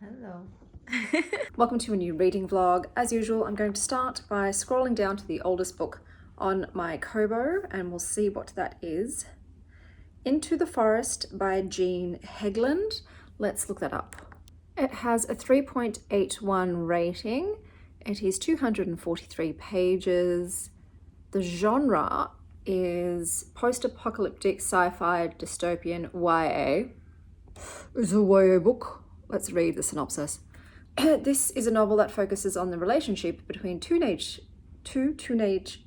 Hello. Welcome to a new reading vlog. As usual, I'm going to start by scrolling down to the oldest book on my Kobo and we'll see what that is. Into the Forest by Jean Hegland. Let's look that up. It has a 3.81 rating. It is 243 pages. The genre is post-apocalyptic sci-fi dystopian YA. It's a YA book. Let's read the synopsis. This is a novel that focuses on the relationship between two teenage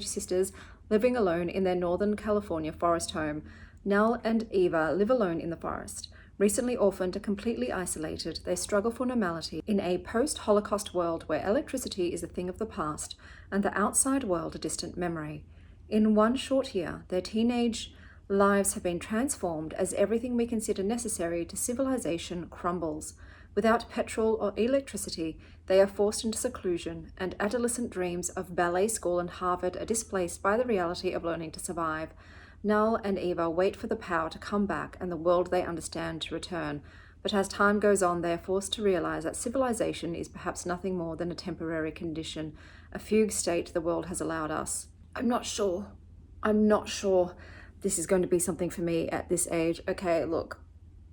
sisters living alone in their Northern California forest home. Nell and Eva live alone in the forest. Recently orphaned and completely isolated, they struggle for normality in a post-Holocaust world where electricity is a thing of the past and the outside world a distant memory. In one short year, their teenage lives have been transformed as everything we consider necessary to civilization crumbles. Without petrol or electricity, they are forced into seclusion, and adolescent dreams of ballet school and Harvard are displaced by the reality of learning to survive. Nell and Eva wait for the power to come back and the world they understand to return. But as time goes on, they are forced to realize that civilization is perhaps nothing more than a temporary condition, a fugue state the world has allowed us. I'm not sure this is going to be something for me at this age. Okay, look,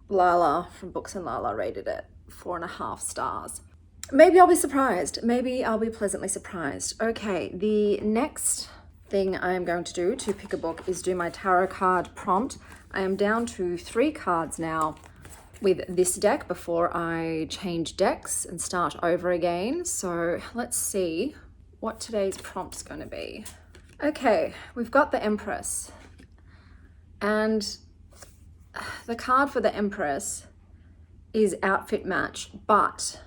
Lala from Books and Lala rated it 4.5 stars. Maybe I'll be surprised. Maybe I'll be pleasantly surprised. Okay, the next thing I am going to do to pick a book is do my tarot card prompt. I am down to 3 cards now with this deck before I change decks and start over again. So let's see what today's prompt is going to be. Okay, we've got the Empress. And the card for the Empress is outfit match, but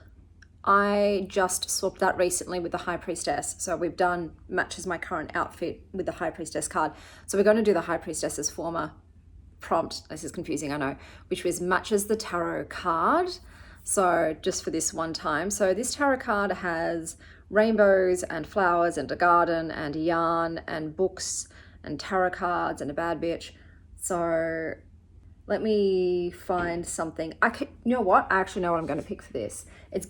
I just swapped that recently with the High Priestess. So we've done matches my current outfit with the High Priestess card. So we're going to do the High Priestess's former prompt. This is confusing, I know, which was matches the tarot card. So just for this one time. So this tarot card has rainbows and flowers and a garden and yarn and books and tarot cards and a bad bitch. So let me find something. You know what? I actually know what I'm going to pick for this. It's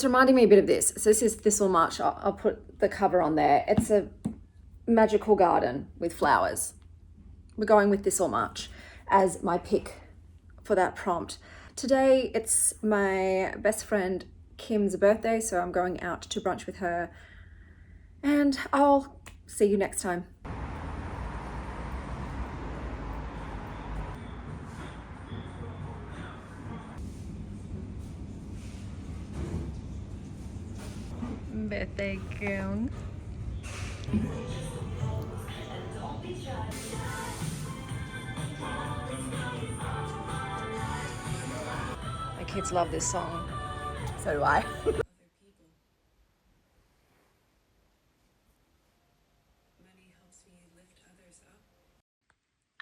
reminding me a bit of this. So this is Thistlemarsh. I'll put the cover on there. It's a magical garden with flowers. We're going with Thistlemarsh as my pick for that prompt. Today, it's my best friend Kim's birthday, so I'm going out to brunch with her. And I'll see you next time. Birthday girl. My kids love this song. So do I.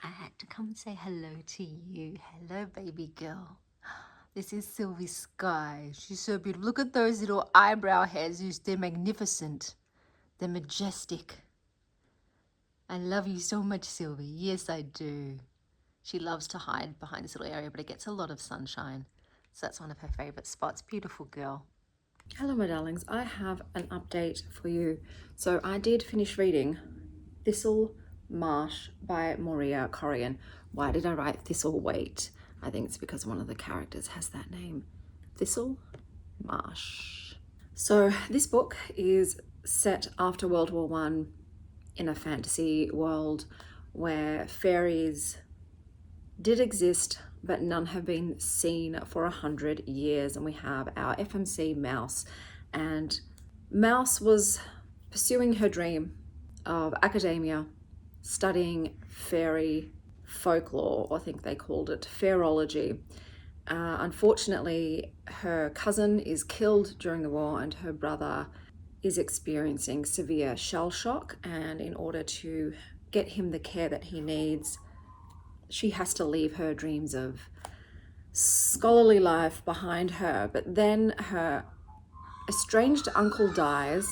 I had to come and say hello to you. Hello, baby girl. This is Sylvie Sky. She's so beautiful. Look at those little eyebrow hairs. They're magnificent. They're majestic. I love you so much, Sylvie. Yes, I do. She loves to hide behind this little area, but it gets a lot of sunshine. So that's one of her favorite spots. Beautiful girl. Hello, my darlings. I have an update for you. So I did finish reading Thistlemarsh by Moorea, Corrigan. Why did I write Thistle? Wait. I think it's because one of the characters has that name. Thistlemarsh. So this book is set after World War I in a fantasy world where fairies did exist, but none have been seen for 100 years. And we have our FMC Mouse. And Mouse was pursuing her dream of academia, studying fairy folklore, or I think they called it fairology. Unfortunately, her cousin is killed during the war and her brother is experiencing severe shell shock. And in order to get him the care that he needs, she has to leave her dreams of scholarly life behind her. But then her estranged uncle dies.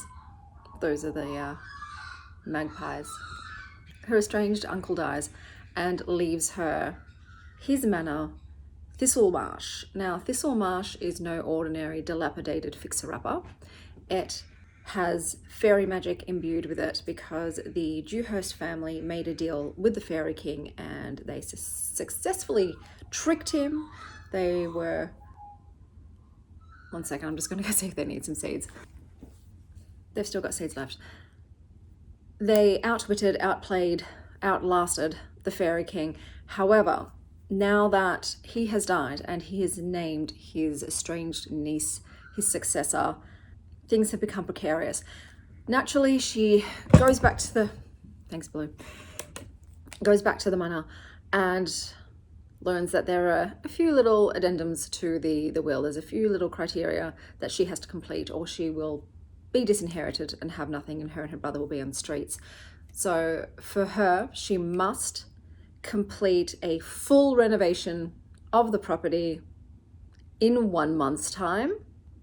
Those are the magpies. Her estranged uncle dies and leaves her his manor, Thistlemarsh. Now, Thistlemarsh is no ordinary dilapidated fixer-upper. It has fairy magic imbued with it because the Dewhurst family made a deal with the Fairy King and they successfully tricked him. They were... One second, I'm just going to go see if they need some seeds. They've still got seeds left. They outwitted, outplayed, outlasted the Fairy King. However, now that he has died and he has named his estranged niece his successor, things have become precarious. Naturally, she goes back to the... Thanks, Blue. Goes back to the manor and learns that there are a few little addendums to the will. There's a few little criteria that she has to complete or she will be disinherited and have nothing, and her and her brother will be on the streets. So for her, she must complete a full renovation of the property in 1 month's time,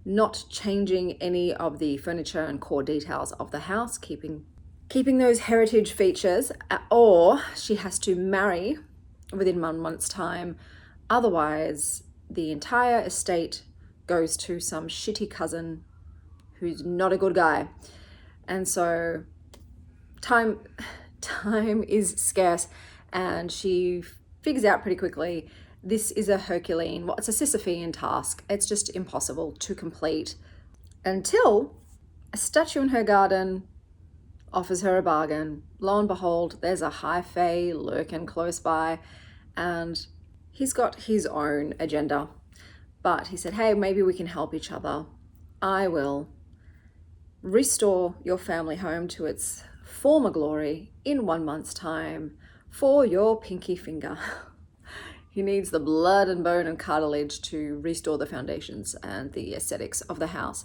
not changing any of the furniture and core details of the house, keeping those heritage features, or she has to marry within 1 month's time. Otherwise, the entire estate goes to some shitty cousin who's not a good guy. And so time is scarce, and she figures out pretty quickly this is a Herculean, well, it's a Sisyphean task. It's just impossible to complete until a statue in her garden offers her a bargain. Lo and behold, there's a high fae lurking close by, and he's got his own agenda. But he said, hey, maybe we can help each other. I will restore your family home to its former glory in 1 month's time for your pinky finger. He needs the blood and bone and cartilage to restore the foundations and the aesthetics of the house.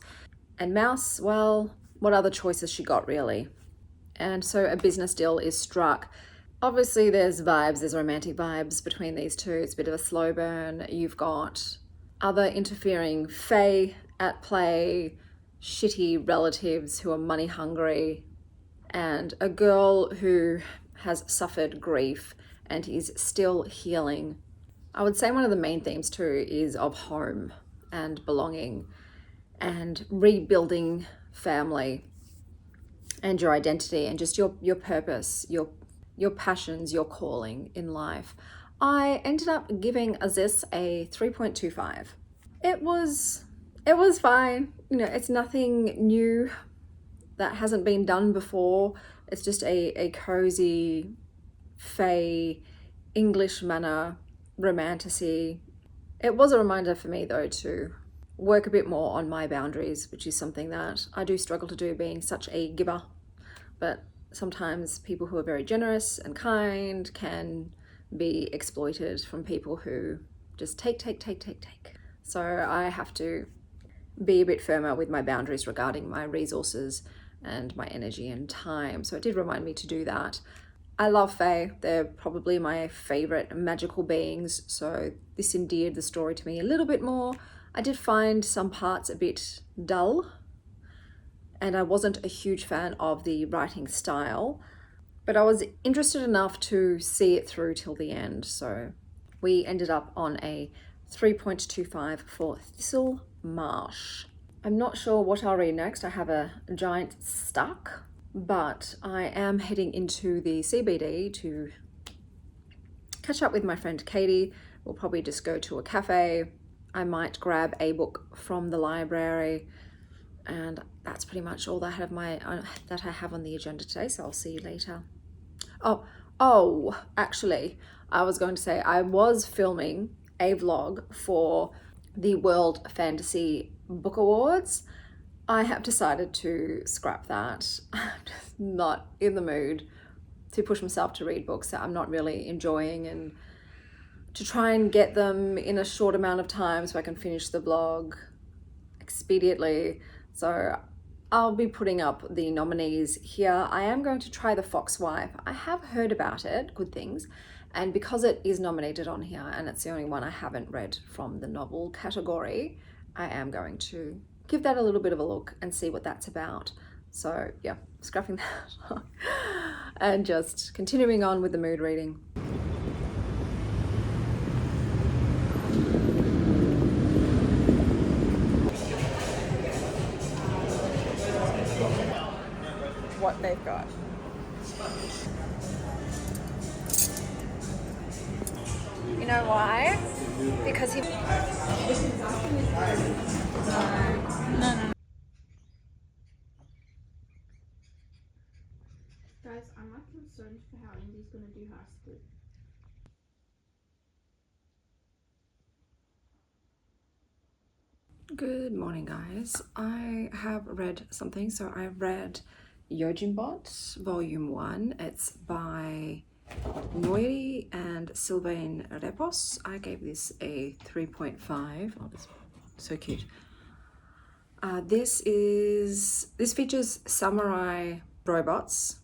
And Mouse, well, what other choices she got, really? And so a business deal is struck. Obviously there's romantic vibes between these two. It's a bit of a slow burn. You've got other interfering fae at play, shitty relatives who are money hungry, and a girl who has suffered grief and is still healing. I would say one of the main themes too is of home and belonging and rebuilding family and your identity and just your purpose, your passions, your calling in life. I ended up giving this a 3.25. It was fine. You know, it's nothing new that hasn't been done before. It's just a cozy, fae, English manor romantasy. It was a reminder for me though to work a bit more on my boundaries, which is something that I do struggle to do, being such a giver. But sometimes people who are very generous and kind can be exploited from people who just take. So I have to be a bit firmer with my boundaries regarding my resources and my energy and time. So it did remind me to do that. I love fae. They're probably my favorite magical beings. So this endeared the story to me a little bit more. I did find some parts a bit dull, and I wasn't a huge fan of the writing style, but I was interested enough to see it through till the end. So we ended up on a 3.25 for Thistlemarsh. I'm not sure what I'll read next. I have a giant stack, but I am heading into the CBD to catch up with my friend Katie. We'll probably just go to a cafe. I might grab a book from the library, and that's pretty much all that I have on the agenda today. So I'll see you later. Oh, actually, I was going to say I was filming a vlog for the World Fantasy Book Awards. I have decided to scrap that. I'm just not in the mood to push myself to read books that I'm not really enjoying, and to try and get them in a short amount of time so I can finish the blog expediently. So I'll be putting up the nominees here. I am going to try The Foxwife. I have heard about it, good things, and because it is nominated on here and it's the only one I haven't read from the novel category, I am going to give that a little bit of a look and see what that's about. So yeah, scrapping that up and just continuing on with the mood reading. what they've got. You know why? Because he... No. Guys, I'm like concerned for how Indy's gonna do high school. Good morning, guys. I have read something. So I read Yojimbot, Volume 1. It's by Moorea and Sylvain Repos. I gave this a 3.5. Oh, this is so cute. This features samurai robots,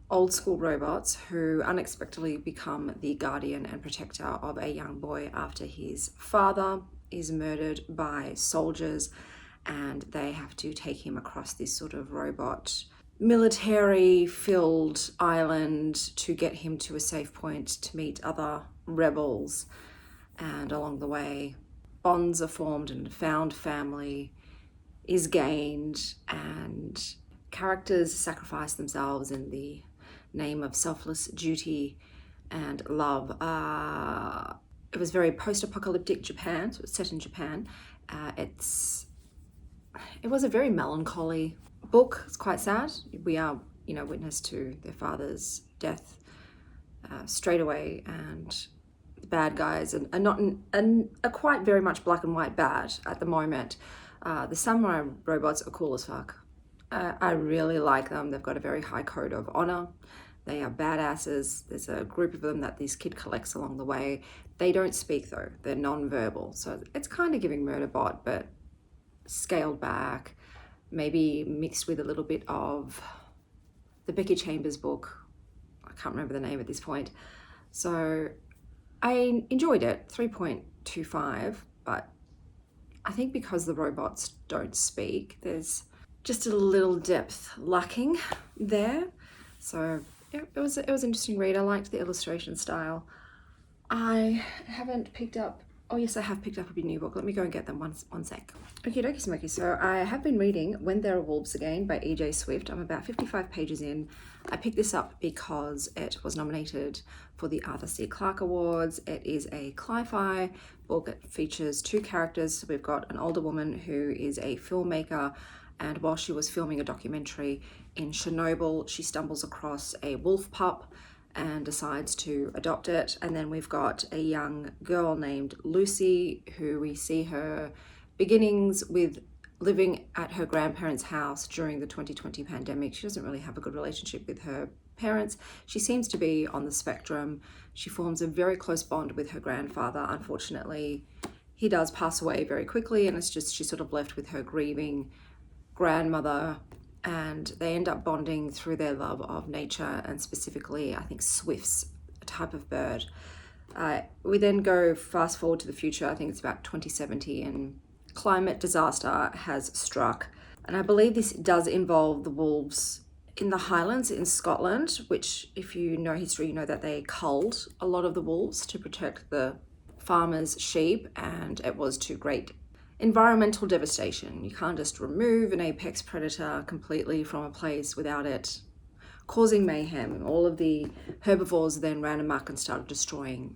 old school robots, who unexpectedly become the guardian and protector of a young boy after his father is murdered by soldiers, and they have to take him across this sort of robot military filled island to get him to a safe point to meet other rebels. And along the way, bonds are formed and a found family is gained, and characters sacrifice themselves in the name of selfless duty and love. It was very post-apocalyptic Japan, so it's set in Japan. It was a very melancholy book. It's quite sad. We are, witness to their father's death straight away, and the bad guys are quite very much black and white bad at the moment. The samurai robots are cool as fuck. I really like them. They've got a very high code of honor. They are badasses. There's a group of them that this kid collects along the way. They don't speak though. They're non-verbal. So it's kind of giving Murderbot, but scaled back, maybe mixed with a little bit of the Becky Chambers book. I can't remember the name at this point. So I enjoyed it, 3.25, but I think because the robots don't speak, there's just a little depth lacking there. So it was an interesting read. I liked the illustration style. I haven't picked up, oh yes, I have picked up a new book. Let me go and get them one sec. Okie dokie smoky. So I have been reading When There Are Wolves Again by E.J. Swift. I'm about 55 pages in. I picked this up because it was nominated for the Arthur C. Clarke Awards. It is a cli-fi book. It features two characters. So we've got an older woman who is a filmmaker, and while she was filming a documentary in Chernobyl, she stumbles across a wolf pup and decides to adopt it. And then we've got a young girl named Lucy, who we see her beginnings with living at her grandparents' house during the 2020 pandemic. She doesn't really have a good relationship with her parents. She seems to be on the spectrum. She forms a very close bond with her grandfather. Unfortunately, he does pass away very quickly, and she's sort of left with her grieving grandmother, and they end up bonding through their love of nature, and specifically, I think, swifts, a type of bird. We then go fast forward to the future. I think it's about 2070, and climate disaster has struck. And I believe this does involve the wolves in the Highlands in Scotland, which, if you know history, you know that they culled a lot of the wolves to protect the farmers' sheep, and it was to great environmental devastation. You can't just remove an apex predator completely from a place without it causing mayhem. All of the herbivores then ran amok and started destroying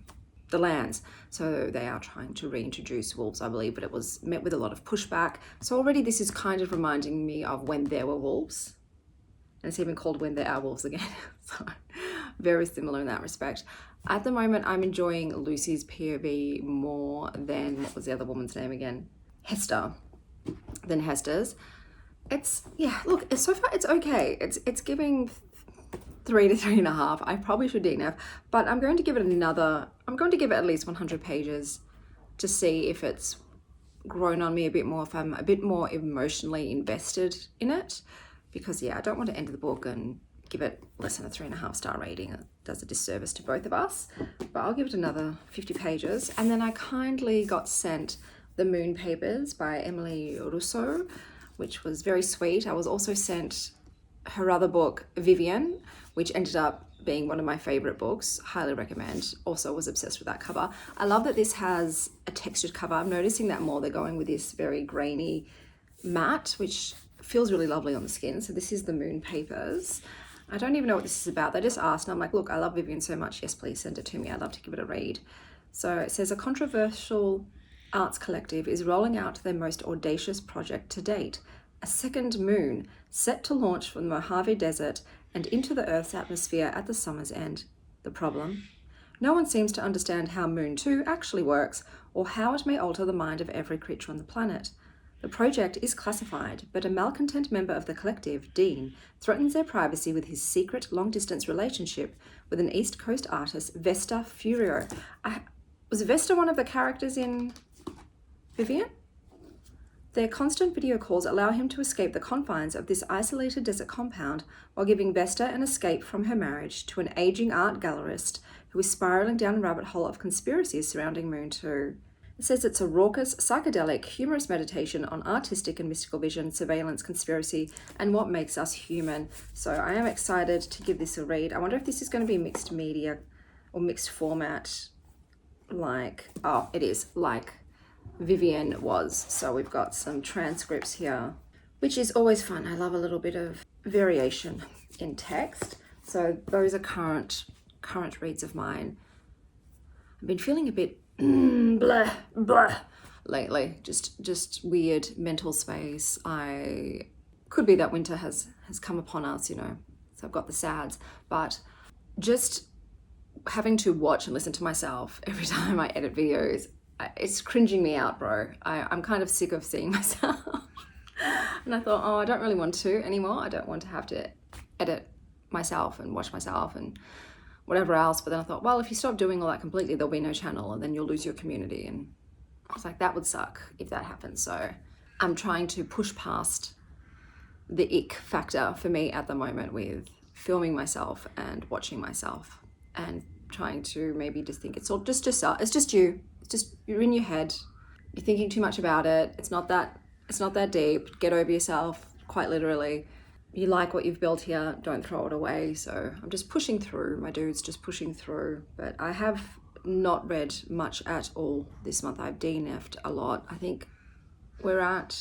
the lands. So they are trying to reintroduce wolves, I believe, but it was met with a lot of pushback. So already this is kind of reminding me of When There Were Wolves. And it's even called When There Are Wolves Again. So very similar in that respect. At the moment, I'm enjoying Lucy's POV more than, what was the other woman's name again? Hester's. So far it's okay. It's giving 3 to 3.5. I probably should DNF, but I'm going to give it at least 100 pages to see if it's grown on me a bit more, if I'm a bit more emotionally invested in it, because I don't want to end the book and give it less than a 3.5 star rating. It does a disservice to both of us, but I'll give it another 50 pages. And then I kindly got sent The Moon Papers by Emmalea Russo, which was very sweet. I was also sent her other book, Vivian, which ended up being one of my favorite books. Highly recommend. Also was obsessed with that cover. I love that this has a textured cover. I'm noticing that more. They're going with this very grainy matte, which feels really lovely on the skin. So this is The Moon Papers. I don't even know what this is about. They just asked and I'm like, look, I love Vivian so much. Yes, please send it to me. I'd love to give it a read. So it says a controversial arts collective is rolling out their most audacious project to date, a second moon set to launch from the Mojave Desert and into the Earth's atmosphere at the summer's end. The problem? No one seems to understand how Moon 2 actually works or how it may alter the mind of every creature on the planet. The project is classified, but a malcontent member of the collective, Dean, threatens their privacy with his secret long-distance relationship with an East Coast artist, Vesta Furio. Was Vesta one of the characters in Vivian? Their constant video calls allow him to escape the confines of this isolated desert compound while giving Vesta an escape from her marriage to an aging art gallerist who is spiraling down a rabbit hole of conspiracies surrounding Moon 2. It says it's a raucous, psychedelic, humorous meditation on artistic and mystical vision, surveillance, conspiracy, and what makes us human. So I am excited to give this a read. I wonder if this is going to be mixed media or mixed format like, oh, it is, like Vivian was. So we've got some transcripts here, which is always fun. I love a little bit of variation in text. So those are current reads of mine. I've been feeling a bit blah blah lately, just weird mental space. I could be that winter has come upon us, you know, so I've got the sads, but just having to watch and listen to myself every time I edit videos, it's cringing me out, bro. I'm kind of sick of seeing myself. And I thought, oh, I don't really want to anymore. I don't want to have to edit myself and watch myself and whatever else. But then I thought, well, if you stop doing all that completely, there'll be no channel and then you'll lose your community. And I was like, that would suck if that happens. So I'm trying to push past the ick factor for me at the moment with filming myself and watching myself and trying to maybe just think it's all just you. It's just, you're in your head. You're thinking too much about it. It's not that deep. Get over yourself, quite literally. You like what you've built here, don't throw it away. So I'm just pushing through, my dudes, just pushing through. But I have not read much at all this month. I've DNF'd a lot. I think we're at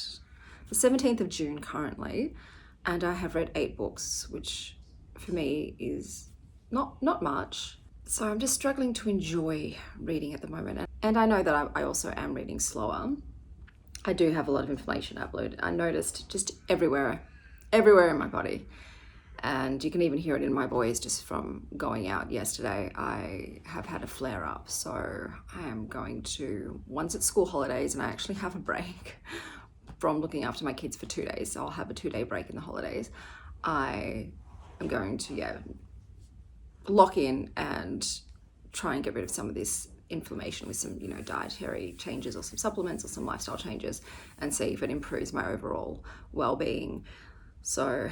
the 17th of June currently, and I have read 8 books, which for me is not much. So I'm just struggling to enjoy reading at the moment. And I know that I also am reading slower. I do have a lot of inflammation upload. I noticed just everywhere in my body. And you can even hear it in my voice just from going out yesterday. I have had a flare up. So I am going to, once it's school holidays and I actually have a break from looking after my kids for 2 days, so I'll have a 2-day break in the holidays, I am going to, lock in and try and get rid of some of this inflammation with some, dietary changes or some supplements or some lifestyle changes and see if it improves my overall well-being. So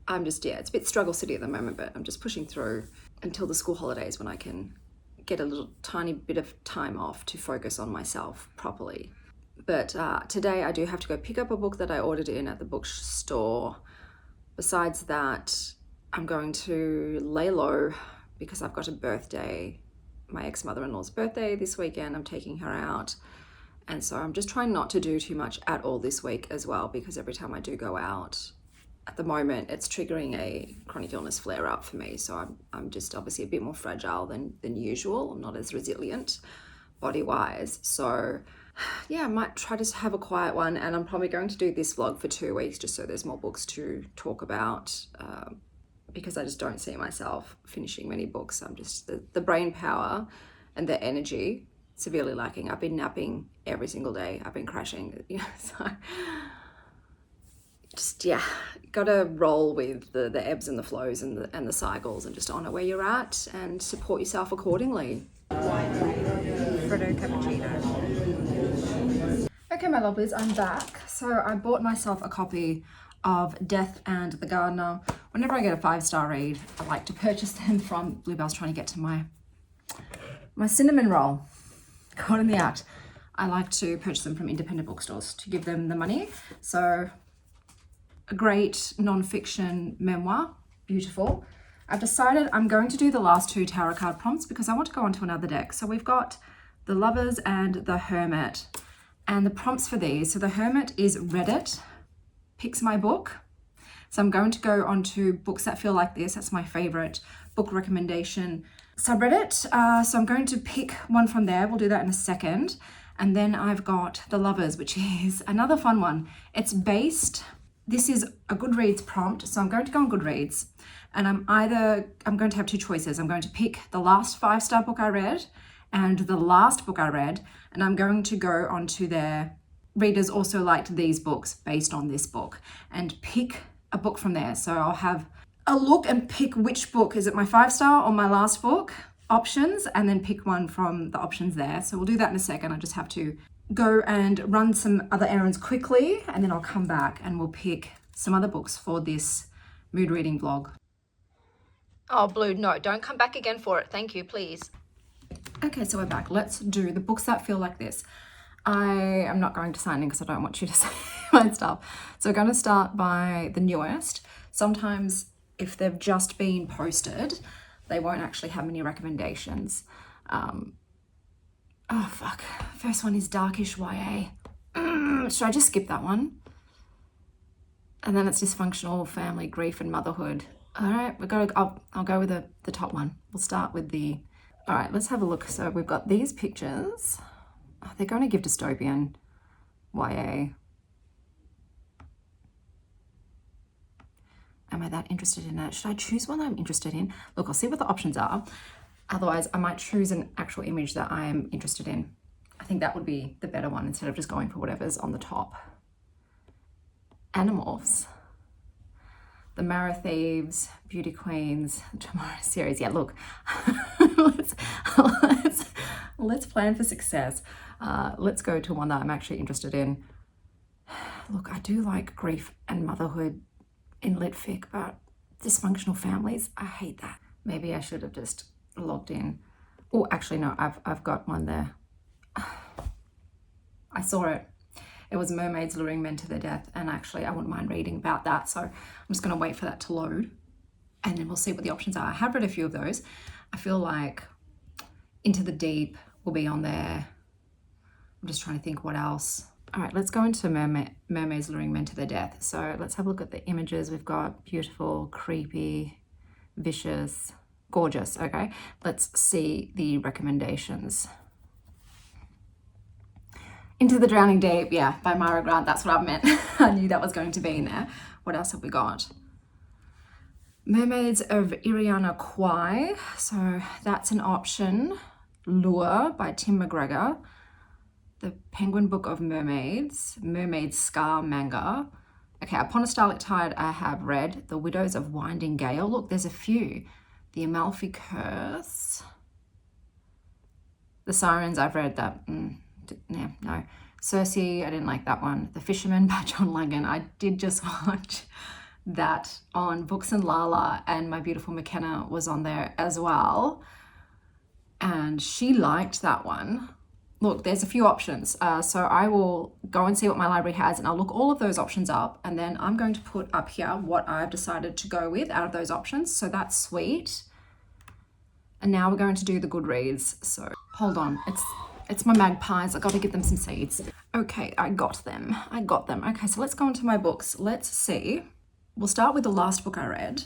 I'm just, it's a bit struggle city at the moment, but I'm just pushing through until the school holidays when I can get a little tiny bit of time off to focus on myself properly. But today I do have to go pick up a book that I ordered in at the bookstore. Besides that, I'm going to lay low because I've got a birthday, my ex-mother-in-law's birthday this weekend. I'm taking her out. And so I'm just trying not to do too much at all this week as well, because every time I do go out, at the moment, it's triggering a chronic illness flare-up for me. So I'm just obviously a bit more fragile than usual. I'm not as resilient body-wise. So yeah, I might try to have a quiet one, and I'm probably going to do this vlog for 2 weeks just so there's more books to talk about, because I just don't see myself finishing many books. I'm just, the brain power and the energy severely lacking. I've been napping every single day. I've been crashing, so just, gotta roll with the ebbs and the flows and the cycles, and just honor where you're at and support yourself accordingly. Freddo cappuccino. Okay, my lovelies, I'm back. So I bought myself a copy of Death and the Gardener. Whenever I get a 5-star read, I like to purchase them from Bluebell's trying to get to my cinnamon roll. Caught in the act. I like to purchase them from independent bookstores to give them the money. So a great non-fiction memoir, beautiful. I've decided I'm going to do the last 2 tarot card prompts because I want to go on to another deck. So we've got the Lovers and the Hermit. And the prompts for these, so the Hermit is Reddit, picks my book. So I'm going to go on to Books That Feel Like This. That's my favorite book recommendation subreddit. So I'm going to pick one from there. We'll do that in a second. And then I've got The Lovers, which is another fun one. It's based, this is a Goodreads prompt. So I'm going to go on Goodreads and I'm going to have two choices. I'm going to pick the last 5-star book I read and the last book I read. And I'm going to go onto their readers also liked these books based on this book and pick a book from there. So I'll have a look and pick which book, is it my 5-star or my last book options, and then pick one from the options there. So we'll do that in a second. I just have to go and run some other errands quickly and then I'll come back and we'll pick some other books for this mood reading vlog. Oh, Blue, no, don't come back again for it. Thank you, please. Okay, so we're back. Let's do the Books That Feel Like This. I am not going to sign in because I don't want you to say my stuff. So we're going to start by the newest. Sometimes if they've just been posted, they won't actually have many recommendations. Oh, fuck. First one is Darkish YA. Should I just skip that one? And then it's Dysfunctional Family, Grief and Motherhood. All right, I'll go with the top one. We'll start with the... All right, let's have a look. So we've got these pictures. Oh, they're going to give dystopian YA. Am I that interested in it? Should I choose one I'm interested in? Look, I'll see what the options are. Otherwise, I might choose an actual image that I am interested in. I think that would be the better one instead of just going for whatever's on the top. Animorphs. The Marrow Thieves, Beauty Queens, Tomorrow series. Yeah, look, let's plan for success. Let's go to one that I'm actually interested in. Look, I do like grief and motherhood in litfic, but dysfunctional families, I hate that. Maybe I should have just logged in. Oh, actually, no, I've got one there. I saw it. It was mermaids luring men to their death, and actually I wouldn't mind reading about that. So I'm just going to wait for that to load and then we'll see what the options are. I have read a few of those. I feel like Into the Deep will be on there. I'm just trying to think what else. All right, let's go into mermaids luring men to their death. So let's have a look at the images. We've got beautiful, creepy, vicious, gorgeous. Okay, let's see the recommendations. Into the Drowning Deep, yeah, by Myra Grant. That's what I meant. I knew that was going to be in there. What else have we got? Mermaids of Iriana Kwai. So that's an option. Lure by Tim McGregor. The Penguin Book of Mermaids. Mermaid Scar manga. Okay, Upon a Starlit Tide I have read. The Widows of Winding Gale. Look, there's a few. The Amalfi Curse. The Sirens, I've read that. Yeah, no. Circe, I didn't like that one. The Fisherman by John Langan. I did just watch that on Books and Lala, and my beautiful McKenna was on there as well. And she liked that one. Look, there's a few options. So I will go and see what my library has and I'll look all of those options up, and then I'm going to put up here what I've decided to go with out of those options. So that's sweet. And now we're going to do the Goodreads. So hold on, it's my magpies. I got to give them some seeds. Okay, I got them. Okay, so let's go into my books. Let's see. We'll start with the last book I read,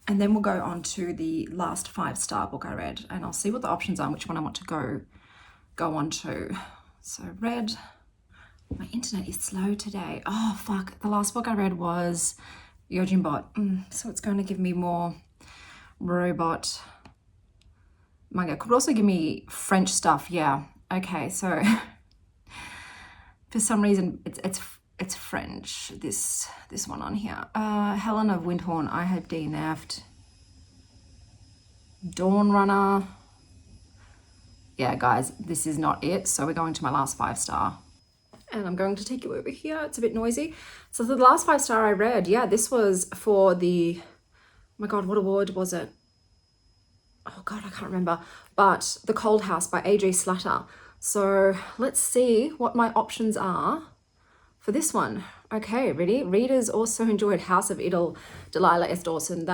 and then we'll go on to the last 5-star book I read, and I'll see what the options are, which one I want to go on to. So read. My internet is slow today. Oh, fuck. The last book I read was Yojimbot. So it's going to give me more robot manga. Could also give me French stuff, yeah. Okay, so for some reason it's French, this one on here. Helen of Windhorn, I had DNF'd. Dawn Runner. Yeah, guys, this is not it. So we're going to my last 5-star. And I'm going to take you over here. It's a bit noisy. So the last 5-star I read, yeah, this was for the, oh my God, what award was it? Oh God, I can't remember. But The Cold House by A.G. Slatter. So let's see what my options are for this one. Okay, ready? Readers also enjoyed House of Idle, Delilah S. Dawson.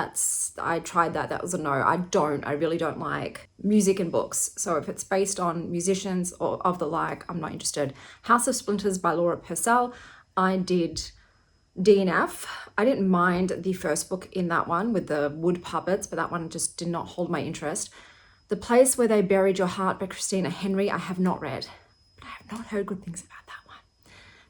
I tried that. That was a no. I really don't like music in books. So if it's based on musicians or of the like, I'm not interested. House of Splinters by Laura Purcell. I did DNF. I didn't mind the first book in that one with the wood puppets, but that one just did not hold my interest. The Place Where They Buried Your Heart by Christina Henry, I have not read, but I have not heard good things about that one.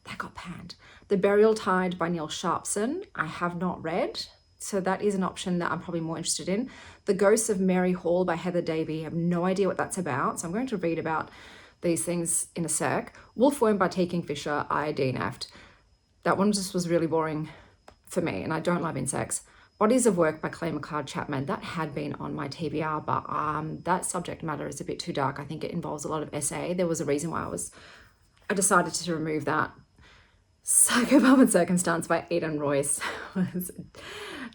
That got panned. The Burial Tide by Neil Sharpson, I have not read, so that is an option that I'm probably more interested in. The Ghosts of Mary Hall by Heather Davey, I have no idea what that's about, so I'm going to read about these things in a sec. Wolfworm by T. Kingfisher, I DNF'd. That one just was really boring for me, and I don't love insects. Bodies of Work by Clay McCard Chapman, that had been on my TBR, but that subject matter is a bit too dark. I think it involves a lot of essay. There was a reason why I decided to remove that. Psychopath and Circumstance by Eden Royce was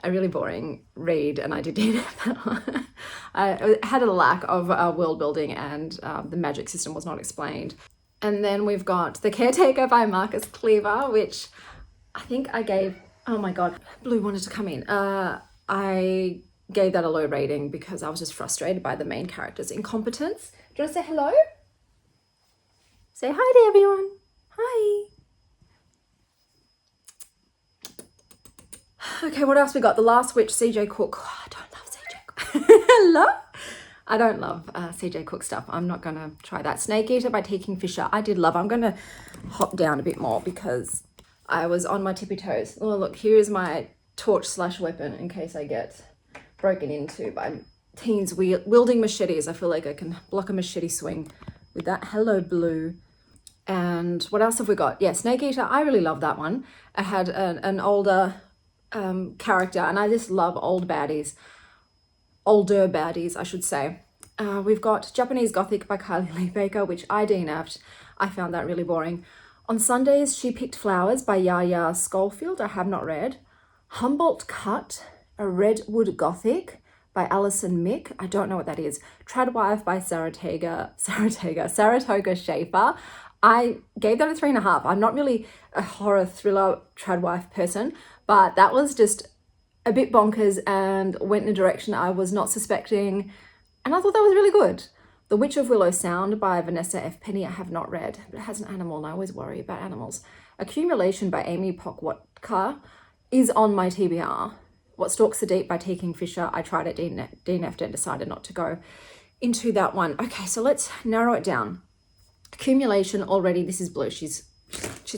a really boring read, and I did DNF that one. I had a lack of world building, and the magic system was not explained. And then we've got The Caretaker by Marcus Cleaver, which I think I gave, oh my God, Blue wanted to come in. I gave that a low rating because I was just frustrated by the main character's incompetence. Do you want to say hello? Say hi to everyone. Hi. Okay, what else we got? The Last Witch, CJ Cook. Oh, I don't love CJ Cook. I don't love CJ Cook stuff. I'm not going to try that. Snake Eater by T. Kingfisher, I did love. I'm going to hop down a bit more because I was on my tippy toes. Oh, look, here's my torch/weapon in case I get broken into by teens wielding machetes. I feel like I can block a machete swing with that. Hello, Blue. And what else have we got? Yeah, Snake Eater. I really love that one. I had an older character, and I just love older baddies, I should say. We've got Japanese Gothic by Kylie Lee Baker, which I DNF'd. I found that really boring. On Sundays, She Picked Flowers by Yaya Schofield, I have not read. Humboldt Cut, a Redwood Gothic by Alison Mick, I don't know what that is. Tradwife by Saratoga Schaefer. I gave that a 3.5. I'm not really a horror thriller Tradwife person, but that was just a bit bonkers and went in a direction I was not suspecting, and I thought that was really good. The Witch of Willow Sound by Vanessa F. Penny, I have not read, but it has an animal, and I always worry about animals. Accumulation by Amy Pokwatka is on my TBR. What Stalks the Deep by T. Kingfisher, I tried it, DNF'd and decided not to go into that one. Okay, so let's narrow it down. Accumulation already, this is Blue. She's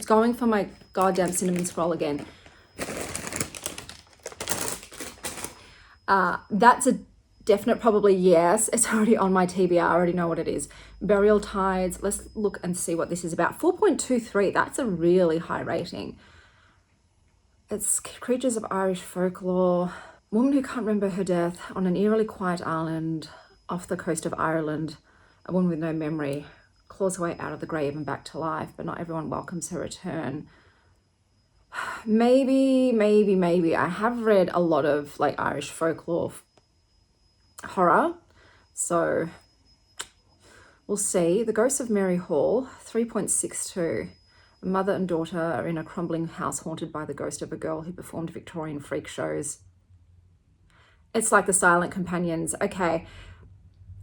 going for my goddamn cinnamon scroll again. That's a definite probably yes. It's already on my TBR. I already know what it is. Burial Tides. Let's look and see what this is about. 4.23. That's a really high rating. It's Creatures of Irish Folklore. Woman who can't remember her death on an eerily quiet island off the coast of Ireland. A woman with no memory claws her way out of the grave and back to life, but not everyone welcomes her return. Maybe. I have read a lot of like Irish folklore horror, so we'll see. The Ghosts of Mary Hall, 3.62. A mother and daughter are in a crumbling house haunted by the ghost of a girl who performed Victorian freak shows. It's like The Silent Companions. Okay,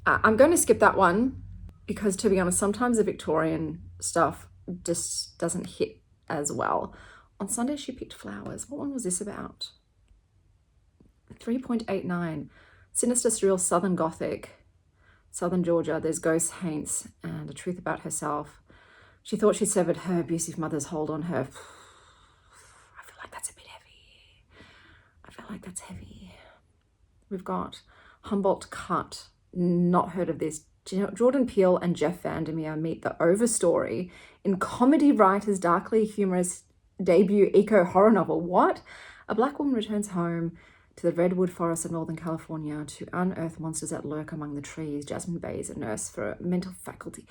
I'm going to skip that one because, to be honest, sometimes the Victorian stuff just doesn't hit as well. On Sunday, She Picked Flowers. What one was this about? 3.89. Sinister, surreal, Southern Gothic. Southern Georgia. There's ghosts, haunts, and a truth about herself. She thought she severed her abusive mother's hold on her. I feel like that's a bit heavy. We've got Humboldt Cut. Not heard of this. Jordan Peele and Jeff Vandermeer meet the Overstory in comedy writer's darkly humorous debut eco-horror novel. What? A black woman returns home to the redwood forest of Northern California to unearth monsters that lurk among the trees. Jasmine Bay is a nurse for a mental faculty.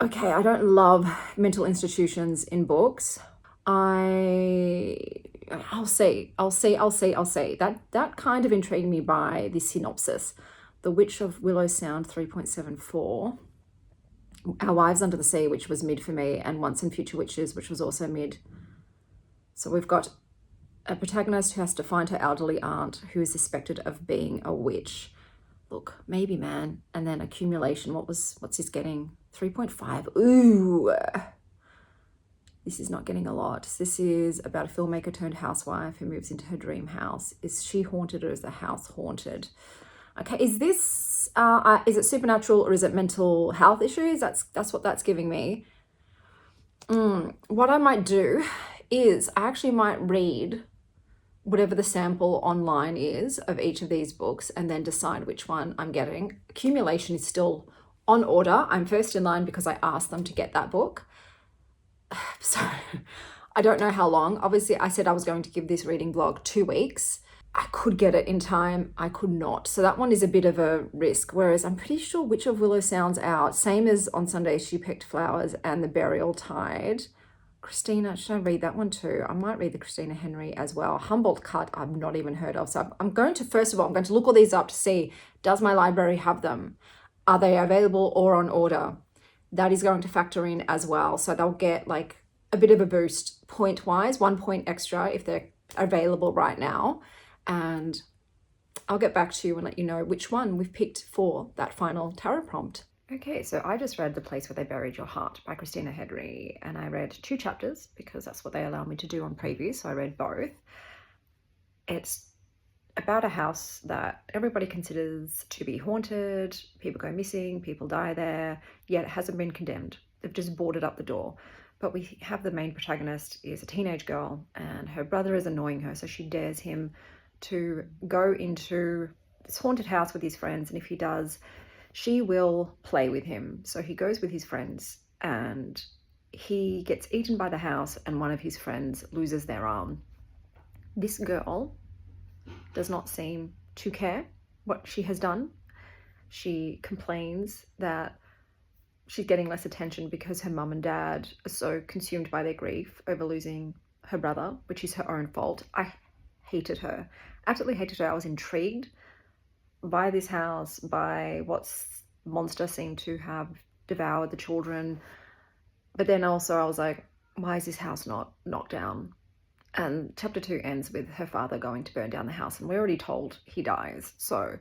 Okay, I don't love mental institutions in books. I'll see. That kind of intrigued me by the synopsis. The Witch of Willow Sound, 3.74. Our Wives Under the Sea, which was mid for me, and Once and Future Witches, which was also mid. So we've got a protagonist who has to find her elderly aunt who is suspected of being a witch. Look, maybe, man. And then Accumulation, what's he getting? 3.5. Ooh. This is not getting a lot. This is about a filmmaker turned housewife who moves into her dream house. Is she haunted or is the house haunted? Okay, is it supernatural or is it mental health issues? That's what that's giving me. What I might do is I actually might read whatever the sample online is of each of these books and then decide which one I'm getting. Accumulation is still on order. I'm first in line because I asked them to get that book. So I don't know how long. Obviously, I said I was going to give this reading vlog 2 weeks. I could get it in time. I could not. So that one is a bit of a risk. Whereas I'm pretty sure Witch of Willow Sound's out. Same as On Sunday She Picked Flowers and The Burial Tide. Christina, should I read that one too? I might read the Christina Henry as well. Humboldt Cut, I've not even heard of. So I'm going to, first of all, I'm going to look all these up to see, does my library have them? Are they available or on order? That is going to factor in as well. So they'll get like a bit of a boost point-wise, 1 point extra if they're available right now. And I'll get back to you and let you know which one we've picked for that final tarot prompt. Okay, so I just read The Place Where They Buried Your Heart by Christina Henry, and I read 2 chapters because that's what they allow me to do on preview, so I read both. It's about a house that everybody considers to be haunted, people go missing, people die there, yet it hasn't been condemned. They've just boarded up the door. But we have the main protagonist is a teenage girl and her brother is annoying her, so she dares him to go into this haunted house with his friends, and if he does, she will play with him. So he goes with his friends and he gets eaten by the house and one of his friends loses their arm. This girl does not seem to care what she has done. She complains that she's getting less attention because her mum and dad are so consumed by their grief over losing her brother, which is her own fault. I hated her. Absolutely hated her. I was intrigued by this house, by what monster seemed to have devoured the children. But then also I was like, why is this house not knocked down? And chapter 2 ends with her father going to burn down the house, and we're already told he dies. So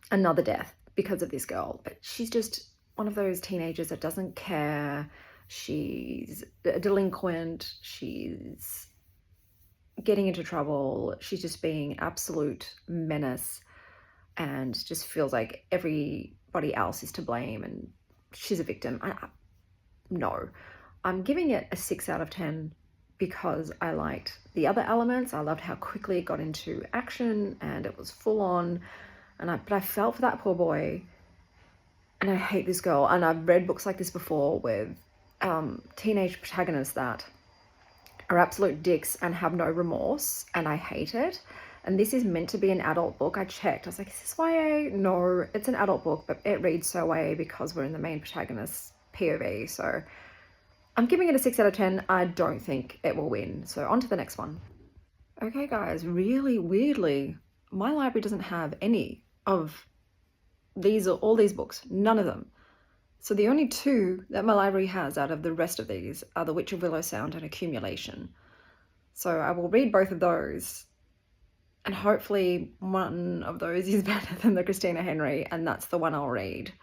another death because of this girl. But she's just one of those teenagers that doesn't care. She's a delinquent. She's getting into trouble. She's just being absolute menace and just feels like everybody else is to blame and she's a victim. No, I'm giving it a 6 out of 10 because I liked the other elements. I loved how quickly it got into action and it was full on. But I felt for that poor boy, and I hate this girl. And I've read books like this before with teenage protagonists that are absolute dicks and have no remorse, and I hate it. And this is meant to be an adult book. I checked. I was like, is this YA? No, it's an adult book, but it reads so YA because we're in the main protagonist's POV. So I'm giving it a 6 out of 10. I don't think it will win. So on to the next one. Okay, guys, really weirdly, my library doesn't have any of all these books, none of them. So the only 2 that my library has out of the rest of these are The Witch of Willow Sound and Accumulation. So I will read both of those, and hopefully one of those is better than the Christina Henry, and that's the one I'll read.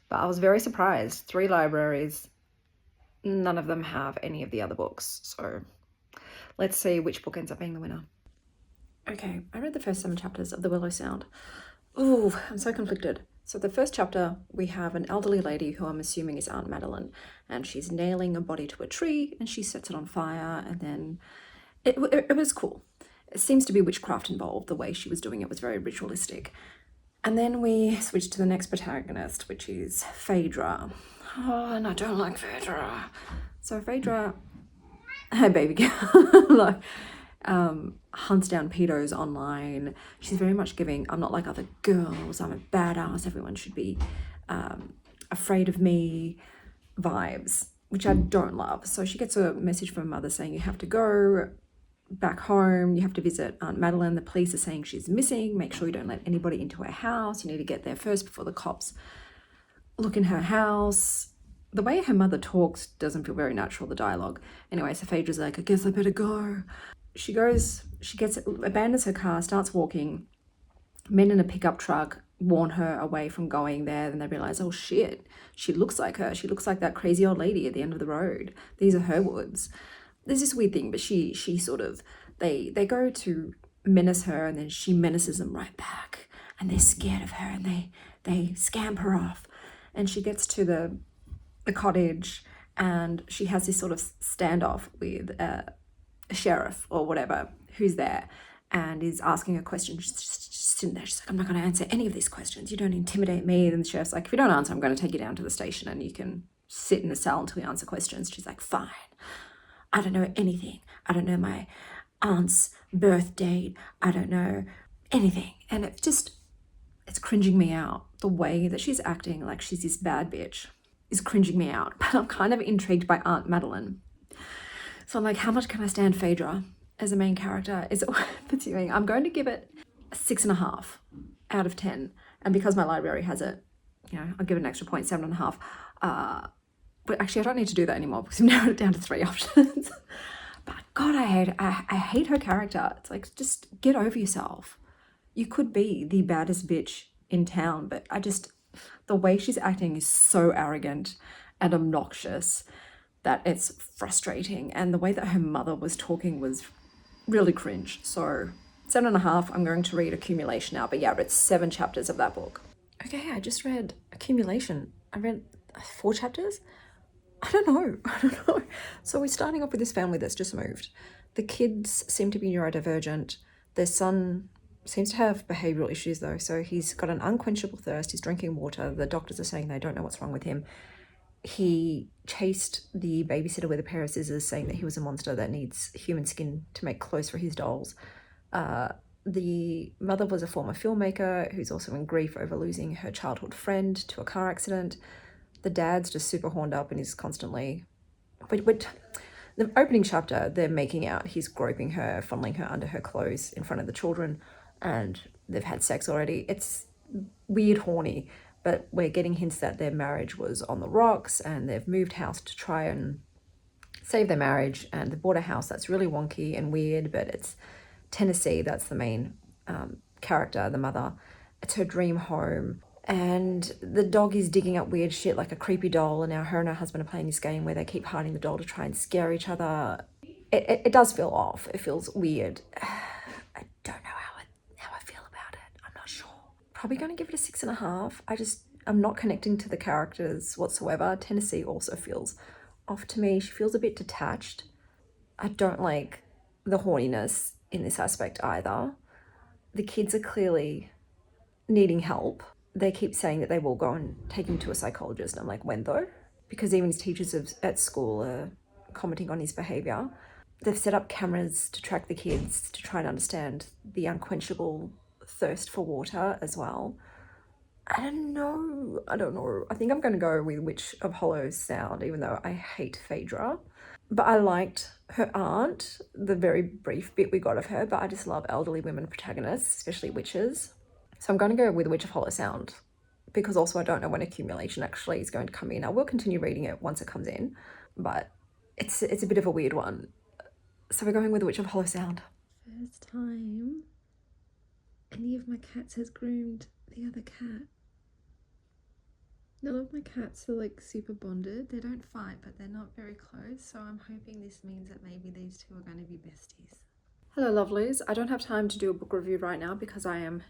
But I was very surprised. 3 libraries, none of them have any of the other books. So let's see which book ends up being the winner. Okay, I read the first 7 chapters of The Willow Sound. Ooh, I'm so conflicted. So the first chapter, we have an elderly lady who I'm assuming is Aunt Madeline, and she's nailing a body to a tree and she sets it on fire, and then it was cool. It seems to be witchcraft involved. The way she was doing it was very ritualistic. And then we switch to the next protagonist, which is Phaedra. Oh, and I don't like Phaedra. So Phaedra, hey baby girl, hunts down pedos online. She's very much giving, I'm not like other girls, I'm a badass, everyone should be afraid of me vibes, which I don't love. So she gets a message from her mother saying you have to go back home, you have to visit Aunt Madeline. The police are saying she's missing. Make sure you don't let anybody into her house. You need to get there first before the cops look in her house. The way her mother talks doesn't feel very natural, the dialogue. Anyway, so Phaedra's like, I guess I better go. She abandons her car, starts walking. Men in a pickup truck warn her away from going there. Then they realize, oh shit, she looks like her. She looks like that crazy old lady at the end of the road. These are her woods. There's this weird thing, but she sort of, they go to menace her, and then she menaces them right back, and they're scared of her, and they scamper off, and she gets to the cottage, and she has this sort of standoff with a sheriff or whatever who's there, and is asking her questions. She's just sitting there. She's like, I'm not going to answer any of these questions. You don't intimidate me. And the sheriff's like, if you don't answer, I'm going to take you down to the station and you can sit in the cell until we answer questions. She's like, fine. I don't know anything. I don't know my aunt's birth date. I don't know anything. And it's cringing me out. The way that she's acting like she's this bad bitch is cringing me out. But I'm kind of intrigued by Aunt Madeline. So I'm like, how much can I stand Phaedra as a main character? Is it worth pursuing? I'm going to give it a 6.5 out of 10. And because my library has it, you know, I'll give it an extra point, 7.5. But actually, I don't need to do that anymore because I've narrowed it down to 3 options. But God, I hate her character. It's like, just get over yourself. You could be the baddest bitch in town, but the way she's acting is so arrogant and obnoxious that it's frustrating. And the way that her mother was talking was really cringe. So 7.5, I'm going to read Accumulation now. But yeah, it's 7 chapters of that book. Okay, I just read Accumulation. I read 4 chapters. I don't know. So we're starting off with this family that's just moved. The kids seem to be neurodivergent. Their son seems to have behavioral issues though. So he's got an unquenchable thirst. He's drinking water. The doctors are saying they don't know what's wrong with him. He chased the babysitter with a pair of scissors, saying that he was a monster that needs human skin to make clothes for his dolls. The mother was a former filmmaker who's also in grief over losing her childhood friend to a car accident. The dad's just super horned up and is constantly... But the opening chapter, they're making out. He's groping her, funneling her under her clothes in front of the children, and they've had sex already. It's weird, horny, but we're getting hints that their marriage was on the rocks and they've moved house to try and save their marriage, and they bought a house that's really wonky and weird, but it's Tennessee. That's the main character, the mother. It's her dream home. And the dog is digging up weird shit like a creepy doll, and now her and her husband are playing this game where they keep hiding the doll to try and scare each other. It does feel off. It feels weird. I don't know how I feel about it. I'm not sure. Probably going to give it a 6.5. I'm not connecting to the characters whatsoever. Tennessee also feels off to me. She feels a bit detached. I don't like the horniness in this aspect either. The kids are clearly needing help. They keep saying that they will go and take him to a psychologist. I'm like, when though? Because even his teachers at school are commenting on his behaviour. They've set up cameras to track the kids to try and understand the unquenchable thirst for water as well. I don't know. I think I'm going to go with Witch of Hollow Sound, even though I hate Phaedra. But I liked her aunt, the very brief bit we got of her, but I just love elderly women protagonists, especially witches. So I'm going to go with Witch of Hollow Sound, because also I don't know when Accumulation actually is going to come in. I will continue reading it once it comes in, but it's a bit of a weird one. So we're going with Witch of Hollow Sound. First time any of my cats has groomed the other cat. None of my cats are like super bonded. They don't fight, but they're not very close. So I'm hoping this means that maybe these two are going to be besties. Hello lovelies. I don't have time to do a book review right now because I am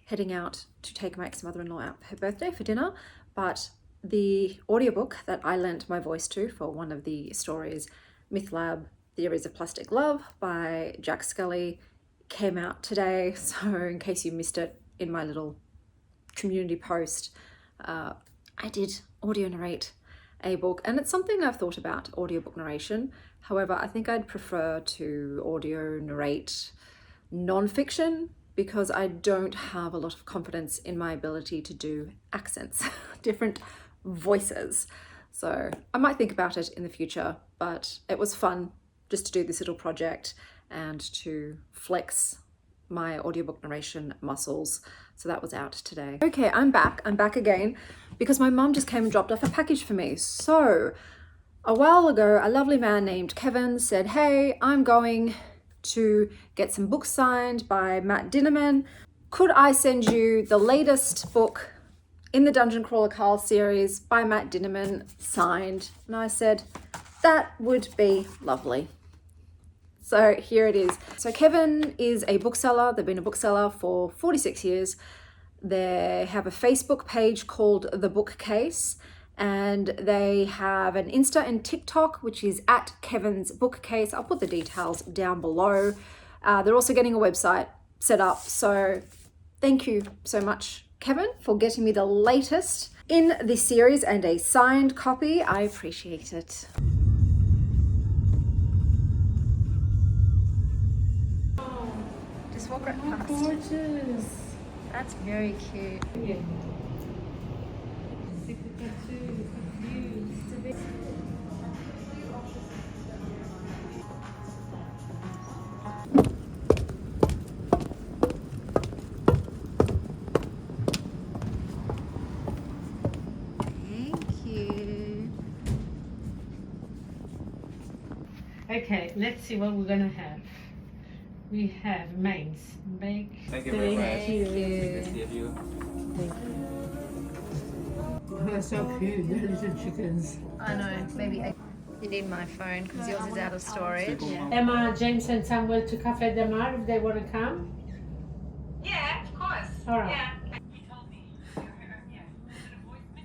heading out to take my ex-mother-in-law out for her birthday for dinner, but the audiobook that I lent my voice to for one of the stories, Myth Lab Theories of Plastic Love by Jack Scully, came out today. So in case you missed it in my little community post, I did audio narrate a book, and it's something I've thought about, audiobook narration. However, I think I'd prefer to audio narrate non-fiction because I don't have a lot of confidence in my ability to do accents, different voices. So I might think about it in the future, but it was fun just to do this little project and to flex my audiobook narration muscles. So that was out today. Okay, I'm back again because my mum just came and dropped off a package for me. So a while ago, a lovely man named Kevin said, hey, I'm going to get some books signed by Matt Dinnerman. could I send you the latest book in the Dungeon Crawler Carl series by Matt Dinnerman, signed? And I said, that would be lovely. So here it is. So Kevin is a bookseller. They've been a bookseller for 46 years. They have a Facebook page called The Bookcase, and they have an Insta and TikTok, which is at Kevin's Bookcase. I'll put the details down below. They're also getting a website set up. So thank you so much, Kevin, for getting me the latest in this series and a signed copy. I appreciate it. Just walk right past. Gorgeous. That's very cute. Yeah. Thank you. Okay, let's see what we're gonna have. We have mains. Bake. Thank you very much. Thank you. Nice to see you. Oh, they're so cute. They're little chickens. I know. Maybe you need my phone because yours is out of storage. Emma, James, and Samuel to Cafe de Mar if they want to come. Yeah, of course. All right.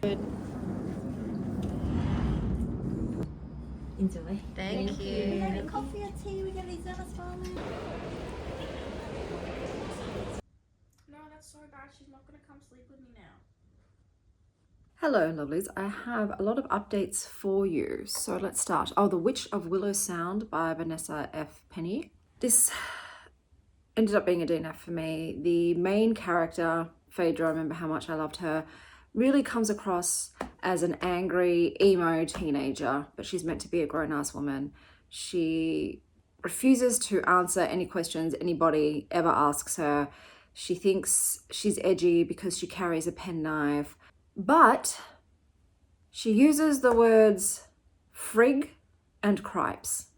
Yeah. Enjoy. Thank you. Coffee or tea? We get these on as well. No, that's so bad. She's not gonna come sleep with me now. Hello, lovelies. I have a lot of updates for you. So let's start. Oh, The Witch of Willow Sound by Vanessa F. Penny. This ended up being a DNF for me. The main character, Phaedra, I remember how much I loved her, really comes across as an angry, emo teenager, but she's meant to be a grown-ass woman. She refuses to answer any questions anybody ever asks her. She thinks she's edgy because she carries a penknife, but she uses the words frig and cripes.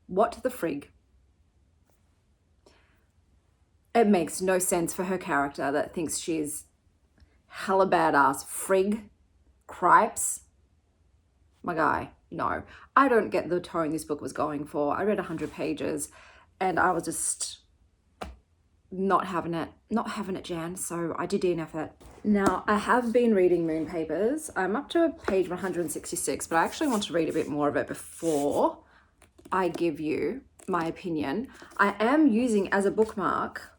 What the frig? It makes no sense for her character that thinks she's hella badass. Frig, cripes, my guy, no. I don't get the tone this book was going for. I read 100 pages and I was just not having it, Jan, so I did DNF it. Now, I have been reading Moon Papers. I'm up to page 166, but I actually want to read a bit more of it before I give you my opinion. I am using as a bookmark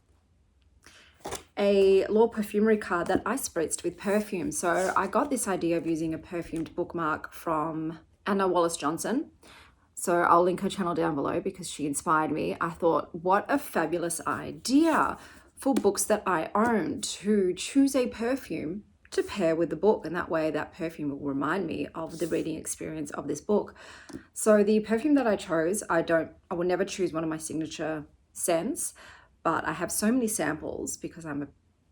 a Law Perfumery card that I spritzed with perfume. So I got this idea of using a perfumed bookmark from Anna Wallace-Johnson. So I'll link her channel down below because she inspired me. I thought, what a fabulous idea for books that I own to choose a perfume to pair with the book. And that way that perfume will remind me of the reading experience of this book. So the perfume that I chose, I will never choose one of my signature scents, but I have so many samples because I'm a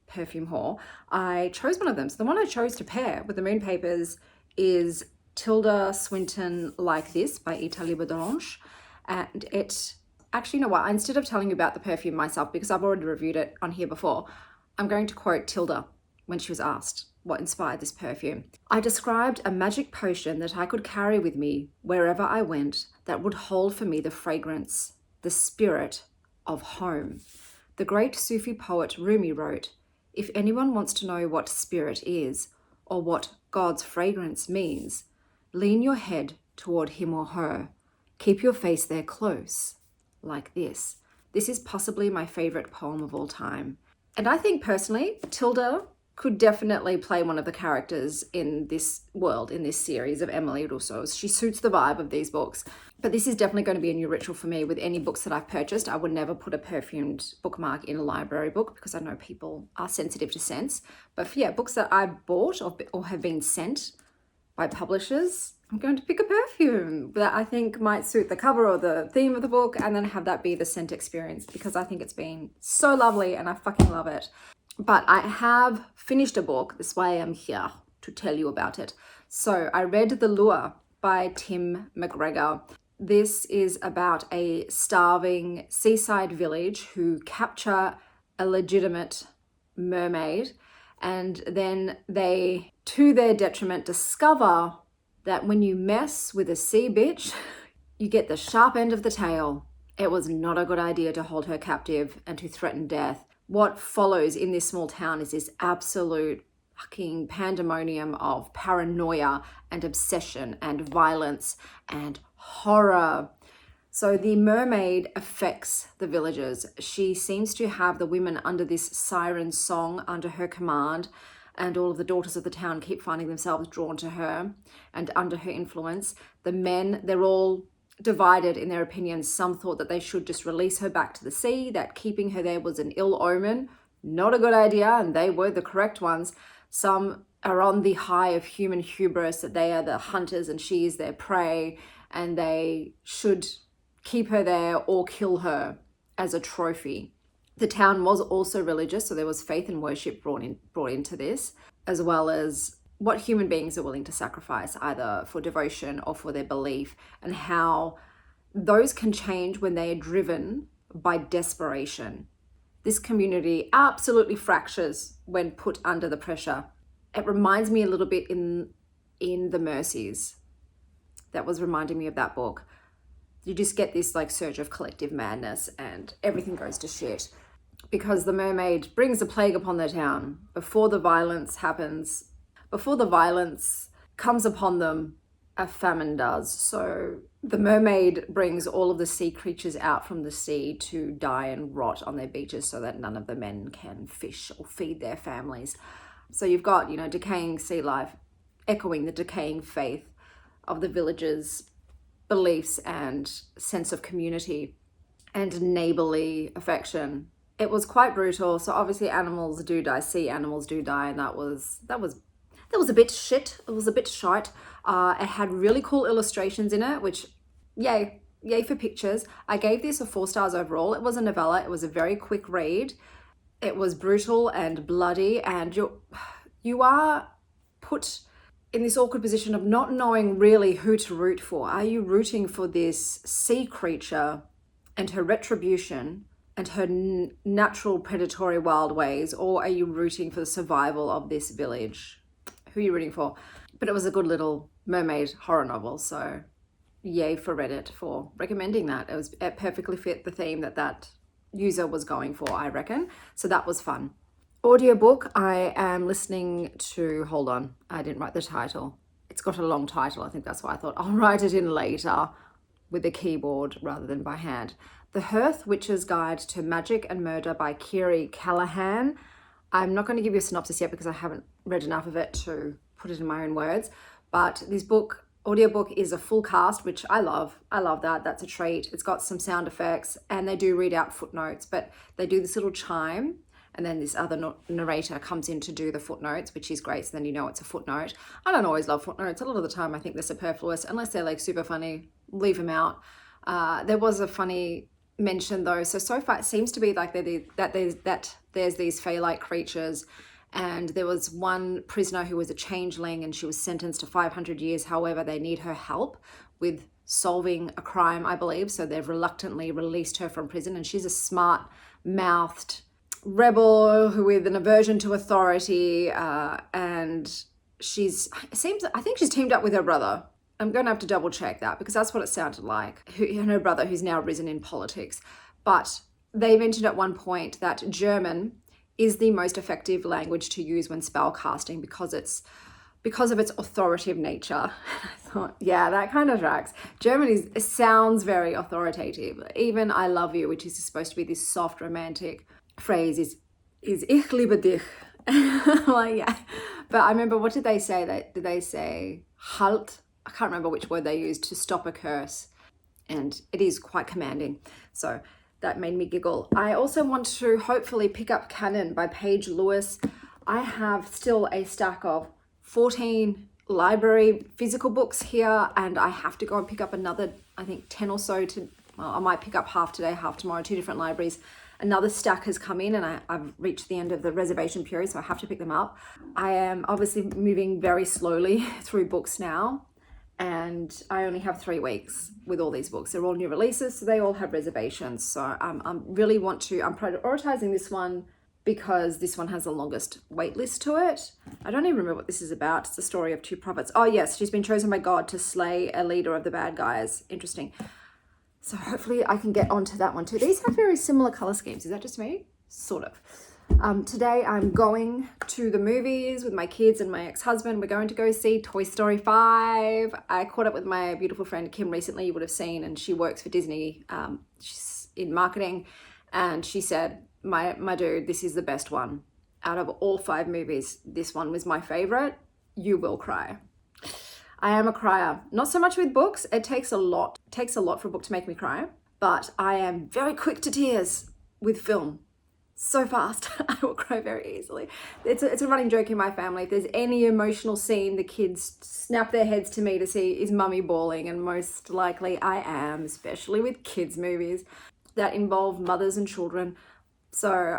perfume whore. I chose one of them. So the one I chose to pair with the Moon Papers is Tilda Swinton Like This by Ita Liberdrange. And it, actually, you know what? Instead of telling you about the perfume myself, because I've already reviewed it on here before, I'm going to quote Tilda when she was asked what inspired this perfume. I described a magic potion that I could carry with me wherever I went that would hold for me the fragrance, the spirit of home. The great Sufi poet Rumi wrote, "If anyone wants to know what spirit is, or what God's fragrance means, lean your head toward him or her. Keep your face there close, like this." This is possibly my favorite poem of all time. And I think personally, Tilda could definitely play one of the characters in this world, in this series of Emmalea Russo's. She suits the vibe of these books. But this is definitely going to be a new ritual for me with any books that I've purchased. I would never put a perfumed bookmark in a library book because I know people are sensitive to scents. But for, books that I bought or have been sent by publishers, I'm going to pick a perfume that I think might suit the cover or the theme of the book, and then have that be the scent experience because I think it's been so lovely and I fucking love it. But I have finished a book. This way I'm here to tell you about it. So I read The Lure by Tim McGregor. This is about a starving seaside village who capture a legitimate mermaid, and then they, to their detriment, discover that when you mess with a sea bitch, you get the sharp end of the tail. It was not a good idea to hold her captive and to threaten death. What follows in this small town is this absolute fucking pandemonium of paranoia and obsession and violence and horror. So the mermaid affects the villagers. She seems to have the women under this siren song under her command, and all of the daughters of the town keep finding themselves drawn to her and under her influence. The men, they're all divided in their opinions. Some thought that they should just release her back to the sea, that keeping her there was an ill omen, not a good idea, and they were the correct ones. Some are on the high of human hubris, that they are the hunters and she is their prey, and they should keep her there or kill her as a trophy. The town was also religious, so there was faith and worship brought into this, as well as what human beings are willing to sacrifice, either for devotion or for their belief, and how those can change when they are driven by desperation. This community absolutely fractures when put under the pressure. It reminds me a little bit in The Mercies. That was reminding me of that book. You just get this like surge of collective madness and everything goes to shit because the mermaid brings a plague upon their town. Before the violence comes upon them, a famine does. So the mermaid brings all of the sea creatures out from the sea to die and rot on their beaches so that none of the men can fish or feed their families. So you've got, decaying sea life echoing the decaying faith of the villagers' beliefs and sense of community and neighborly affection. It was quite brutal. So obviously animals do die, sea animals do die, and that was a bit shit. It was a bit shite. It had really cool illustrations in it, which yay for pictures. I gave this a 4 stars overall. It was a novella. It was a very quick read. It was brutal and bloody, and you are put in this awkward position of not knowing really who to root for. Are you rooting for this sea creature and her retribution and her natural predatory wild ways, or are you rooting for the survival of this village? Who are you rooting for? But it was a good little mermaid horror novel, so yay for Reddit for recommending that. It perfectly fit the theme that user was going for, I reckon. So that was fun. Audiobook, I am listening to, hold on, I didn't write the title. It's got a long title. I think that's why I thought I'll write it in later with a keyboard rather than by hand. The Hearth Witch's Guide to Magic and Murder by Kiri Callahan. I'm not going to give you a synopsis yet because I haven't read enough of it to put it in my own words, but this audiobook is a full cast, which I love. I love that. That's a treat. It's got some sound effects and they do read out footnotes, but they do this little chime and then this other narrator comes in to do the footnotes, which is great. So then it's a footnote. I don't always love footnotes. A lot of the time I think they're superfluous unless they're like super funny. Leave them out. There was a funny mention though. So far it seems to be like there's these fey-like creatures, and there was one prisoner who was a changeling and she was sentenced to 500 years. However, they need her help with solving a crime, I believe. So they've reluctantly released her from prison, and she's a smart-mouthed rebel with an aversion to authority, and I think she's teamed up with her brother. I'm going to have to double check that because that's what it sounded like. And her brother, who's now risen in politics. But they mentioned at one point that German is the most effective language to use when spell casting because of its authoritative nature. I thought, yeah, that kind of tracks. German sounds very authoritative. Even I love you, which is supposed to be this soft romantic phrase, is ich liebe dich. Like, yeah. But I remember, what did they say? Did they say halt? I can't remember which word they used to stop a curse. And it is quite commanding. So that made me giggle. I also want to hopefully pick up Canon by Paige Lewis. I have still a stack of 14 library physical books here, and I have to go and pick up another, I think 10 or so I might pick up half today, half tomorrow, 2 different libraries. Another stack has come in and I've reached the end of the reservation period, so I have to pick them up. I am obviously moving very slowly through books now, and I only have 3 weeks with all these books. They're all new releases, so they all have reservations. So I'm prioritizing this one because this one has the longest wait list to it. I don't even remember what this is about. It's the story of 2 prophets. Oh yes, she's been chosen by God to slay a leader of the bad guys. Interesting. So hopefully I can get onto that one too. These have very similar color schemes. Is that just me? Sort of. Today I'm going to the movies with my kids and my ex-husband. We're going to go see Toy Story 5. I caught up with my beautiful friend Kim recently, you would have seen, and she works for Disney. She's in marketing, and she said, my dude, this is the best one. Out of all 5 movies, this one was my favorite. You will cry. I am a crier. Not so much with books. It takes a lot for a book to make me cry, but I am very quick to tears with film. So fast. I will cry very easily. It's a running joke in my family. If there's any emotional scene, the kids snap their heads to me to see, is mummy bawling? And most likely I am, especially with kids movies that involve mothers and children. So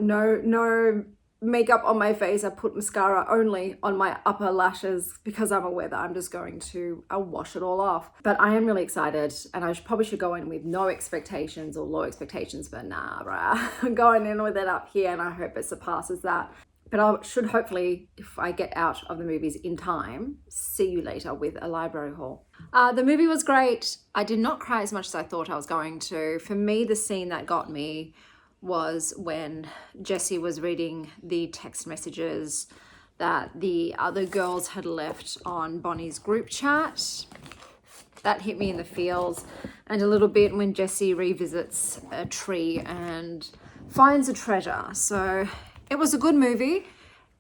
no makeup on my face. I put mascara only on my upper lashes because I'm aware that I'm just going to wash it all off. But I am really excited, and I probably should go in with no expectations or low expectations, but nah, bruh. I'm going in with it up here, and I hope it surpasses that. But I should hopefully, if I get out of the movies in time, see you later with a library haul. The movie was great. I did not cry as much as I thought I was going to. For me, the scene that got me was when Jessie was reading the text messages that the other girls had left on Bonnie's group chat. That hit me in the feels. And a little bit when Jessie revisits a tree and finds a treasure. So it was a good movie.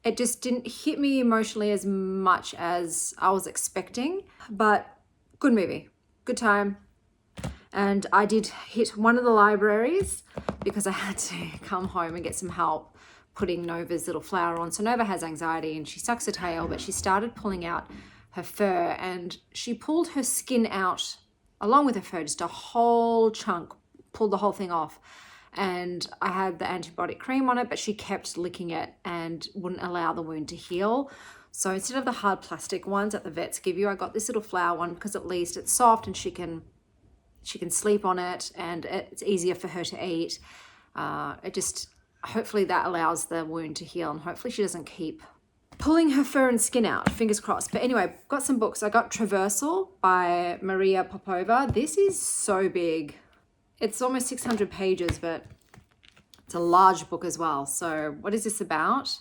It just didn't hit me emotionally as much as I was expecting, but good movie, good time. And I did hit one of the libraries because I had to come home and get some help putting Nova's little flower on. So Nova has anxiety and she sucks her tail, but she started pulling out her fur, and she pulled her skin out along with her fur, just a whole chunk, pulled the whole thing off. And I had the antibiotic cream on it, but she kept licking it and wouldn't allow the wound to heal. So instead of the hard plastic ones that the vets give you, I got this little flower one because at least it's soft and she can sleep on it, and it's easier for her to eat. Hopefully that allows the wound to heal, and hopefully she doesn't keep pulling her fur and skin out, fingers crossed. But anyway, got some books. I got Traversal by Moorea Popova. This is so big. It's almost 600 pages, but it's a large book as well. So what is this about?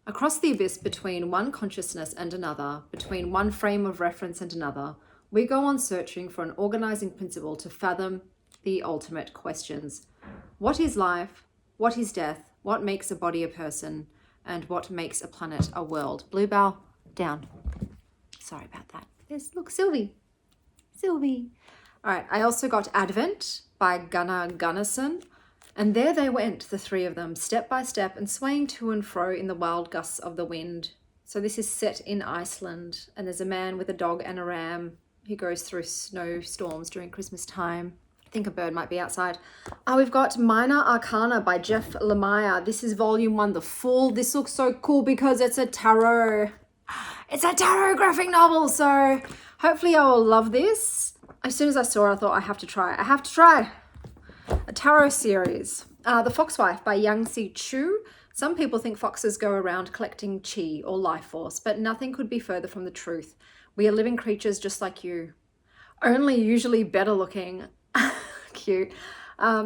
Across the abyss between one consciousness and another, between one frame of reference and another, we go on searching for an organizing principle to fathom the ultimate questions. What is life? What is death? What makes a body a person? And what makes a planet a world? Bluebell, down. Sorry about that. Look, Sylvie. All right, I also got Advent by Gunnar Gunnarsson. And there they went, the 3 of them, step by step and swaying to and fro in the wild gusts of the wind. So this is set in Iceland, and there's a man with a dog and a ram who goes through snowstorms during Christmas time. I think a bird might be outside. We've got Minor Arcana by Jeff Lemire. This is volume 1, the full. This looks so cool because it's a tarot. It's a tarot graphic novel, so hopefully I will love this. As soon as I saw it, I thought I have to try. A tarot series. The Foxwife by Yang Si Chu. Some people think foxes go around collecting chi or life force, but nothing could be further from the truth. We are living creatures just like you, only usually better looking. Cute.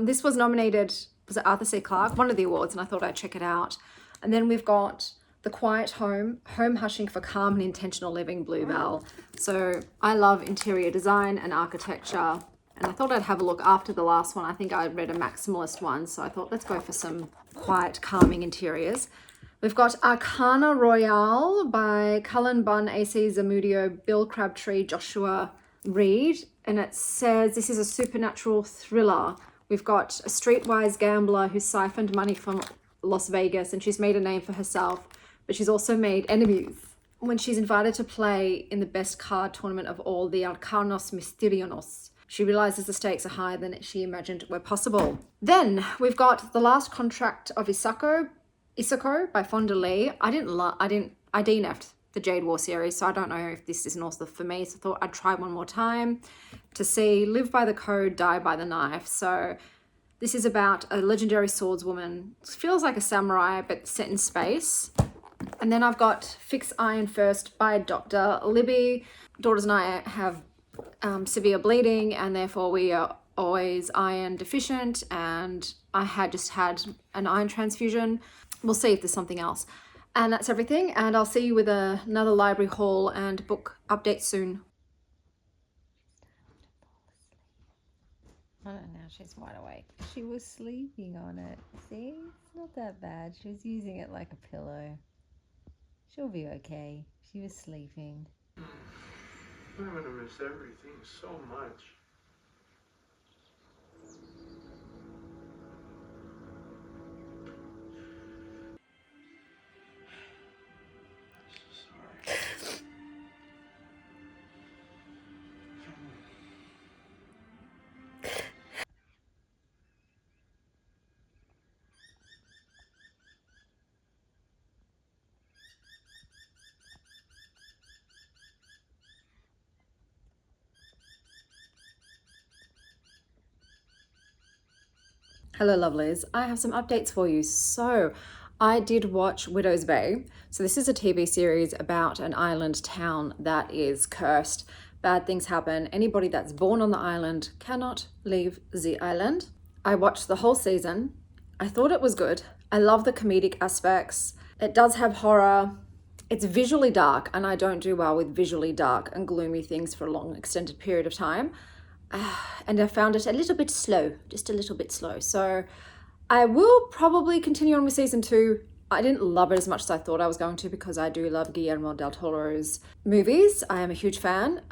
This was nominated, was it Arthur C. Clarke? One of the awards, and I thought I'd check it out. And then we've got The Quiet Home, Home Hushing for Calm and Intentional Living, Bluebell. So I love interior design and architecture, and I thought I'd have a look after the last one. I think I read a maximalist one, so I thought let's go for some quiet, calming interiors. We've got Arcana Royale by Cullen Bunn, AC Zamudio, Bill Crabtree, Joshua Reed. And it says this is a supernatural thriller. We've got a streetwise gambler who siphoned money from Las Vegas, and she's made a name for herself, but she's also made enemies. When she's invited to play in the best card tournament of all, the Arcanos Mysterios, she realizes the stakes are higher than she imagined were possible. Then we've got The Last Contract of Isako by Fonda Lee. I DNF'd the Jade War series, so I don't know if this is an author for me, so I thought I'd try one more time to see. Live by the code, die by the knife. So this is about a legendary swordswoman. It feels like a samurai, but set in space. And then I've got Fix Iron First by Dr. Libby. Daughters and I have severe bleeding, and therefore we are always iron deficient, and I had just had an iron transfusion. We'll see if there's something else. And that's everything, and I'll see you with another library haul and book update soon. I don't know, she's wide awake. She was sleeping on it. See? It's not that bad. She was using it like a pillow. She'll be okay. She was sleeping. I'm gonna miss everything so much. Hello lovelies, I have some updates for you. So I did watch Widow's Bay. So this is a TV series about an island town that is cursed. Bad things happen. Anybody that's born on the island cannot leave the island. I watched the whole season. I thought it was good. I love the comedic aspects. It does have horror. It's visually dark, and I don't do well with visually dark and gloomy things for a long extended period of time. And I found it a little bit slow, just a little bit slow. So I will probably continue on with season 2. I didn't love it as much as I thought I was going to, because I do love Guillermo del Toro's movies. I am a huge fan.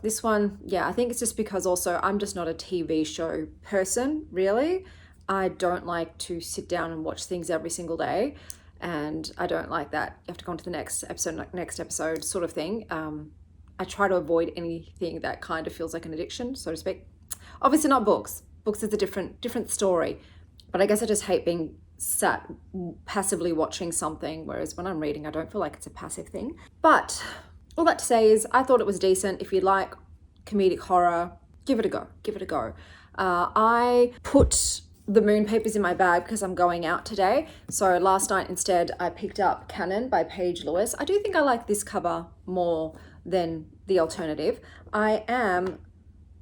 This one, yeah, I think it's just because also I'm just not a TV show person, really. I don't like to sit down and watch things every single day. And I don't like that. You have to go on to the next episode sort of thing. I try to avoid anything that kind of feels like an addiction, so to speak. Obviously not books. Books is a different story. But I guess I just hate being sat passively watching something, whereas when I'm reading, I don't feel like it's a passive thing. But all that to say is I thought it was decent. If you like comedic horror, give it a go. Give it a go. I put the moon papers in my bag because I'm going out today. So last night instead, I picked up Canon by Paige. I do think I like this cover more than the alternative. I am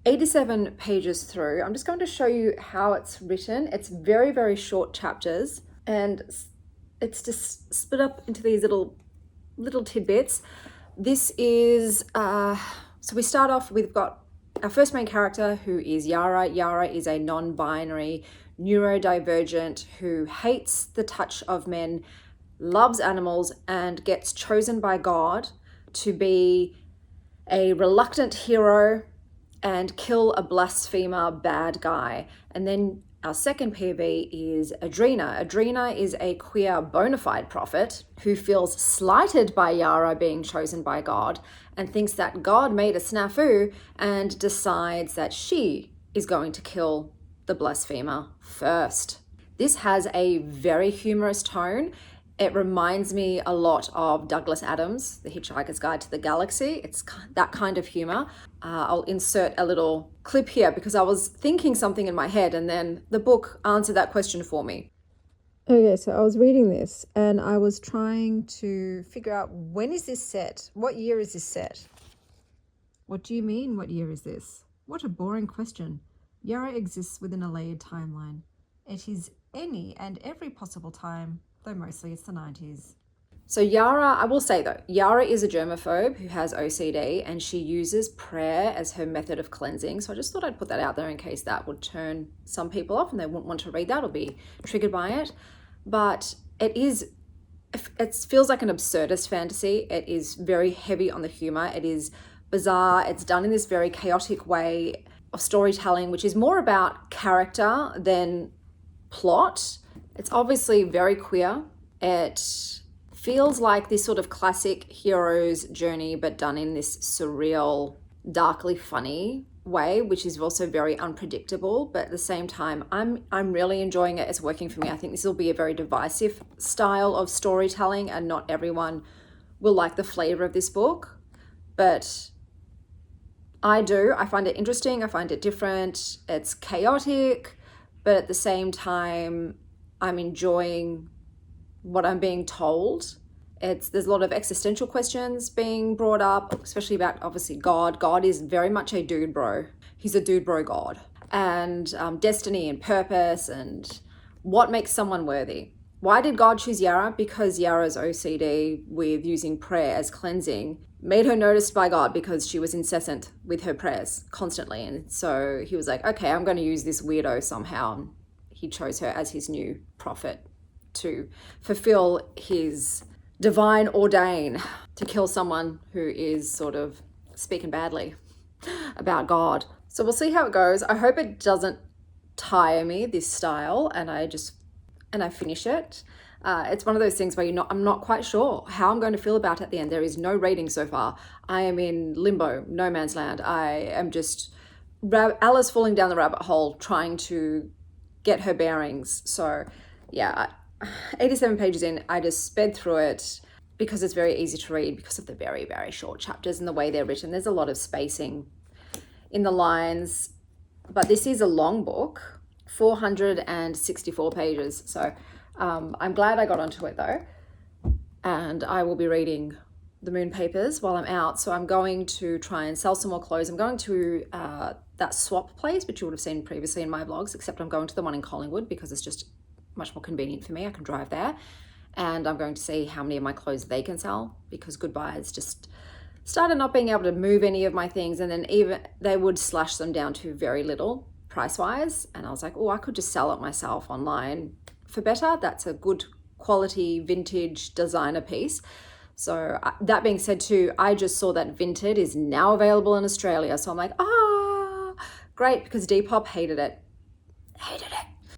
87 pages through. I'm just going to show you how it's written. It's very, very short chapters, and it's just split up into these little tidbits. This is, so we start off, we've got our first main character, who is Yara. Yara is a non-binary neurodivergent who hates the touch of men, loves animals, and gets chosen by God to be a reluctant hero and kill a blasphemer bad guy. And then our second POV is Adrena. Adrena is a queer bona fide prophet who feels slighted by Yara being chosen by God and thinks that God made a snafu, and decides that she is going to kill the blasphemer first. This has a very humorous tone. It reminds me a lot of Douglas Adams' The Hitchhiker's Guide to the Galaxy. It's that kind of humor. I'll insert a little clip here because I was thinking something in my head and then the book answered that question for me. Okay, so I was reading this and I was trying to figure out, when is this set? What year is this set? What do you mean, what year is this? What a boring question. Yara exists within a layered timeline. It is any and every possible time, though mostly it's the 90s. So Yara, I will say though, Yara is a germaphobe who has OCD, and she uses prayer as her method of cleansing. So I just thought I'd put that out there in case that would turn some people off and they wouldn't want to read that or be triggered by it. But it feels like an absurdist fantasy. It is very heavy on the humor. It is bizarre. It's done in this very chaotic way of storytelling, which is more about character than plot. It's obviously very queer. It feels like this sort of classic hero's journey, but done in this surreal, darkly funny way, which is also very unpredictable. But at the same time, I'm really enjoying it. It's working for me. I think this will be a very divisive style of storytelling, and not everyone will like the flavor of this book, but I do. I find it interesting. I find it different. It's chaotic, but at the same time, I'm enjoying what I'm being told. There's a lot of existential questions being brought up, especially about obviously God. God is very much a dude bro. He's a dude bro God. And destiny and purpose and what makes someone worthy. Why did God choose Yara? Because Yara's OCD with using prayer as cleansing made her noticed by God because she was incessant with her prayers constantly. And so he was like, okay, I'm going to use this weirdo somehow. And he chose her as his new prophet to fulfill his divine ordain to kill someone who is sort of speaking badly about God. So we'll see how it goes. I hope it doesn't tire me, this style, and I finish it. It's one of those things where I'm not quite sure how I'm going to feel about it at the end. There is no rating so far. I am in limbo, no man's land. I am just Alice falling down the rabbit hole trying to get her bearings. So yeah, 87 pages in, I just sped through it because it's very easy to read because of the very, very short chapters and the way they're written. There's a lot of spacing in the lines, but this is a long book, 464 pages. So I'm glad I got onto it though. And I will be reading the Moon Papers while I'm out. So I'm going to try and sell some more clothes. I'm going to that swap place, which you would have seen previously in my vlogs, except I'm going to the one in Collingwood because it's just much more convenient for me. I can drive there. And I'm going to see how many of my clothes they can sell because Goodbyes just started not being able to move any of my things. And then even they would slash them down to very little price-wise. And I was like, oh, I could just sell it myself online for better. That's a good quality vintage designer piece. So that being said too, I just saw that Vinted is now available in Australia. So I'm like, great, because Depop hated it.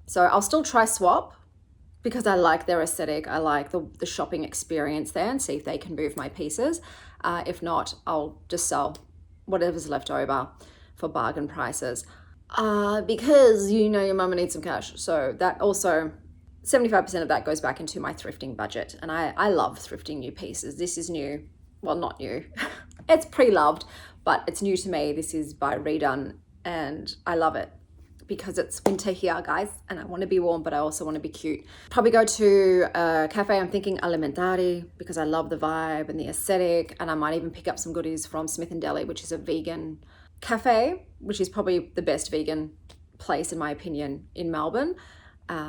So I'll still try Swap because I like their aesthetic. I like the shopping experience there and see if they can move my pieces. If not, I'll just sell whatever's left over for bargain prices. Because your mama needs some cash. So that also, 75% of that goes back into my thrifting budget. And I love thrifting new pieces. This is new. Well, not new. It's pre-loved, but it's new to me. This is by Redone and I love it because it's winter here, guys, and I want to be warm, but I also want to be cute. Probably go to a cafe. I'm thinking Alimentari because I love the vibe and the aesthetic, and I might even pick up some goodies from Smith & Deli, which is a vegan cafe, which is probably the best vegan place in my opinion in Melbourne.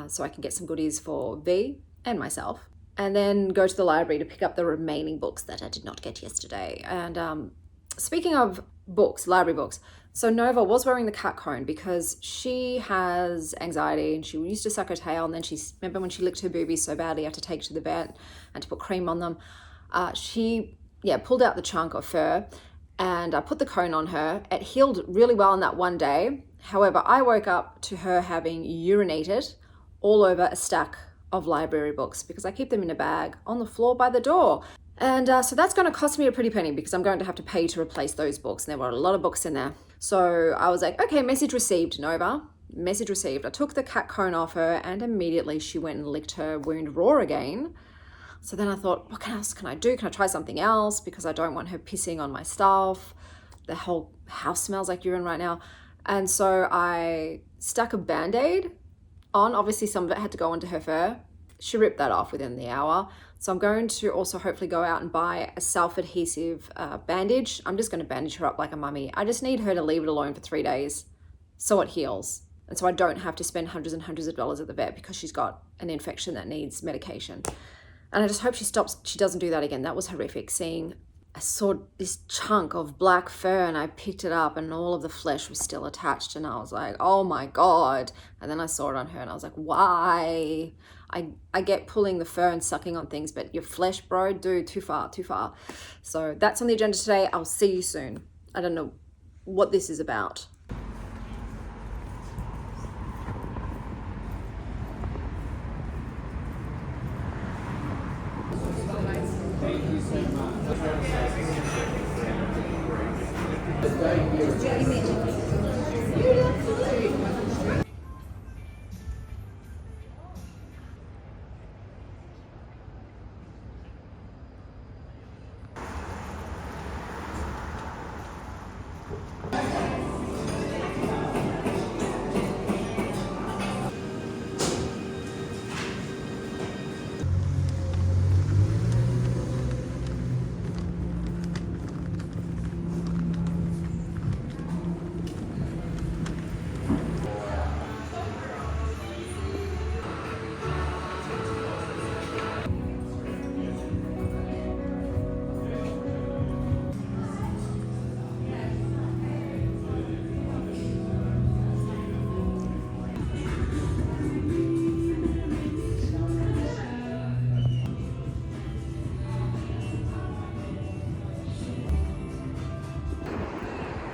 So I can get some goodies for V and myself, and then go to the library to pick up the remaining books that I did not get yesterday. And speaking of books, library books, so Nova was wearing the cat cone because she has anxiety and she used to suck her tail, and then remember when she licked her boobies so badly, I had to take her to the vet and to put cream on them. She pulled out the chunk of fur and I put the cone on her. It healed really well in that one day. However, I woke up to her having urinated all over a stack of library books because I keep them in a bag on the floor by the door. And so that's going to cost me a pretty penny because I'm going to have to pay to replace those books. And there were a lot of books in there. So I was like, okay, message received, Nova. Message received. I took the cat cone off her and immediately she went and licked her wound raw again. So then I thought, what else can I do? Can I try something else? Because I don't want her pissing on my stuff. The whole house smells like urine right now. And so I stuck a Band-Aid on. Obviously some of it had to go onto her fur. She ripped that off within the hour. So I'm going to also hopefully go out and buy a self-adhesive bandage. I'm just going to bandage her up like a mummy. I just need her to leave it alone for 3 days so it heals. And so I don't have to spend hundreds and hundreds of dollars at the vet because she's got an infection that needs medication. And I just hope she doesn't do that again. That was horrific seeing. I saw this chunk of black fur and I picked it up and all of the flesh was still attached and I was like, oh my God. And then I saw it on her and I was like, why? I get pulling the fur and sucking on things, but your flesh, bro, dude, too far. So that's on the agenda today. I'll see you soon. I don't know what this is about.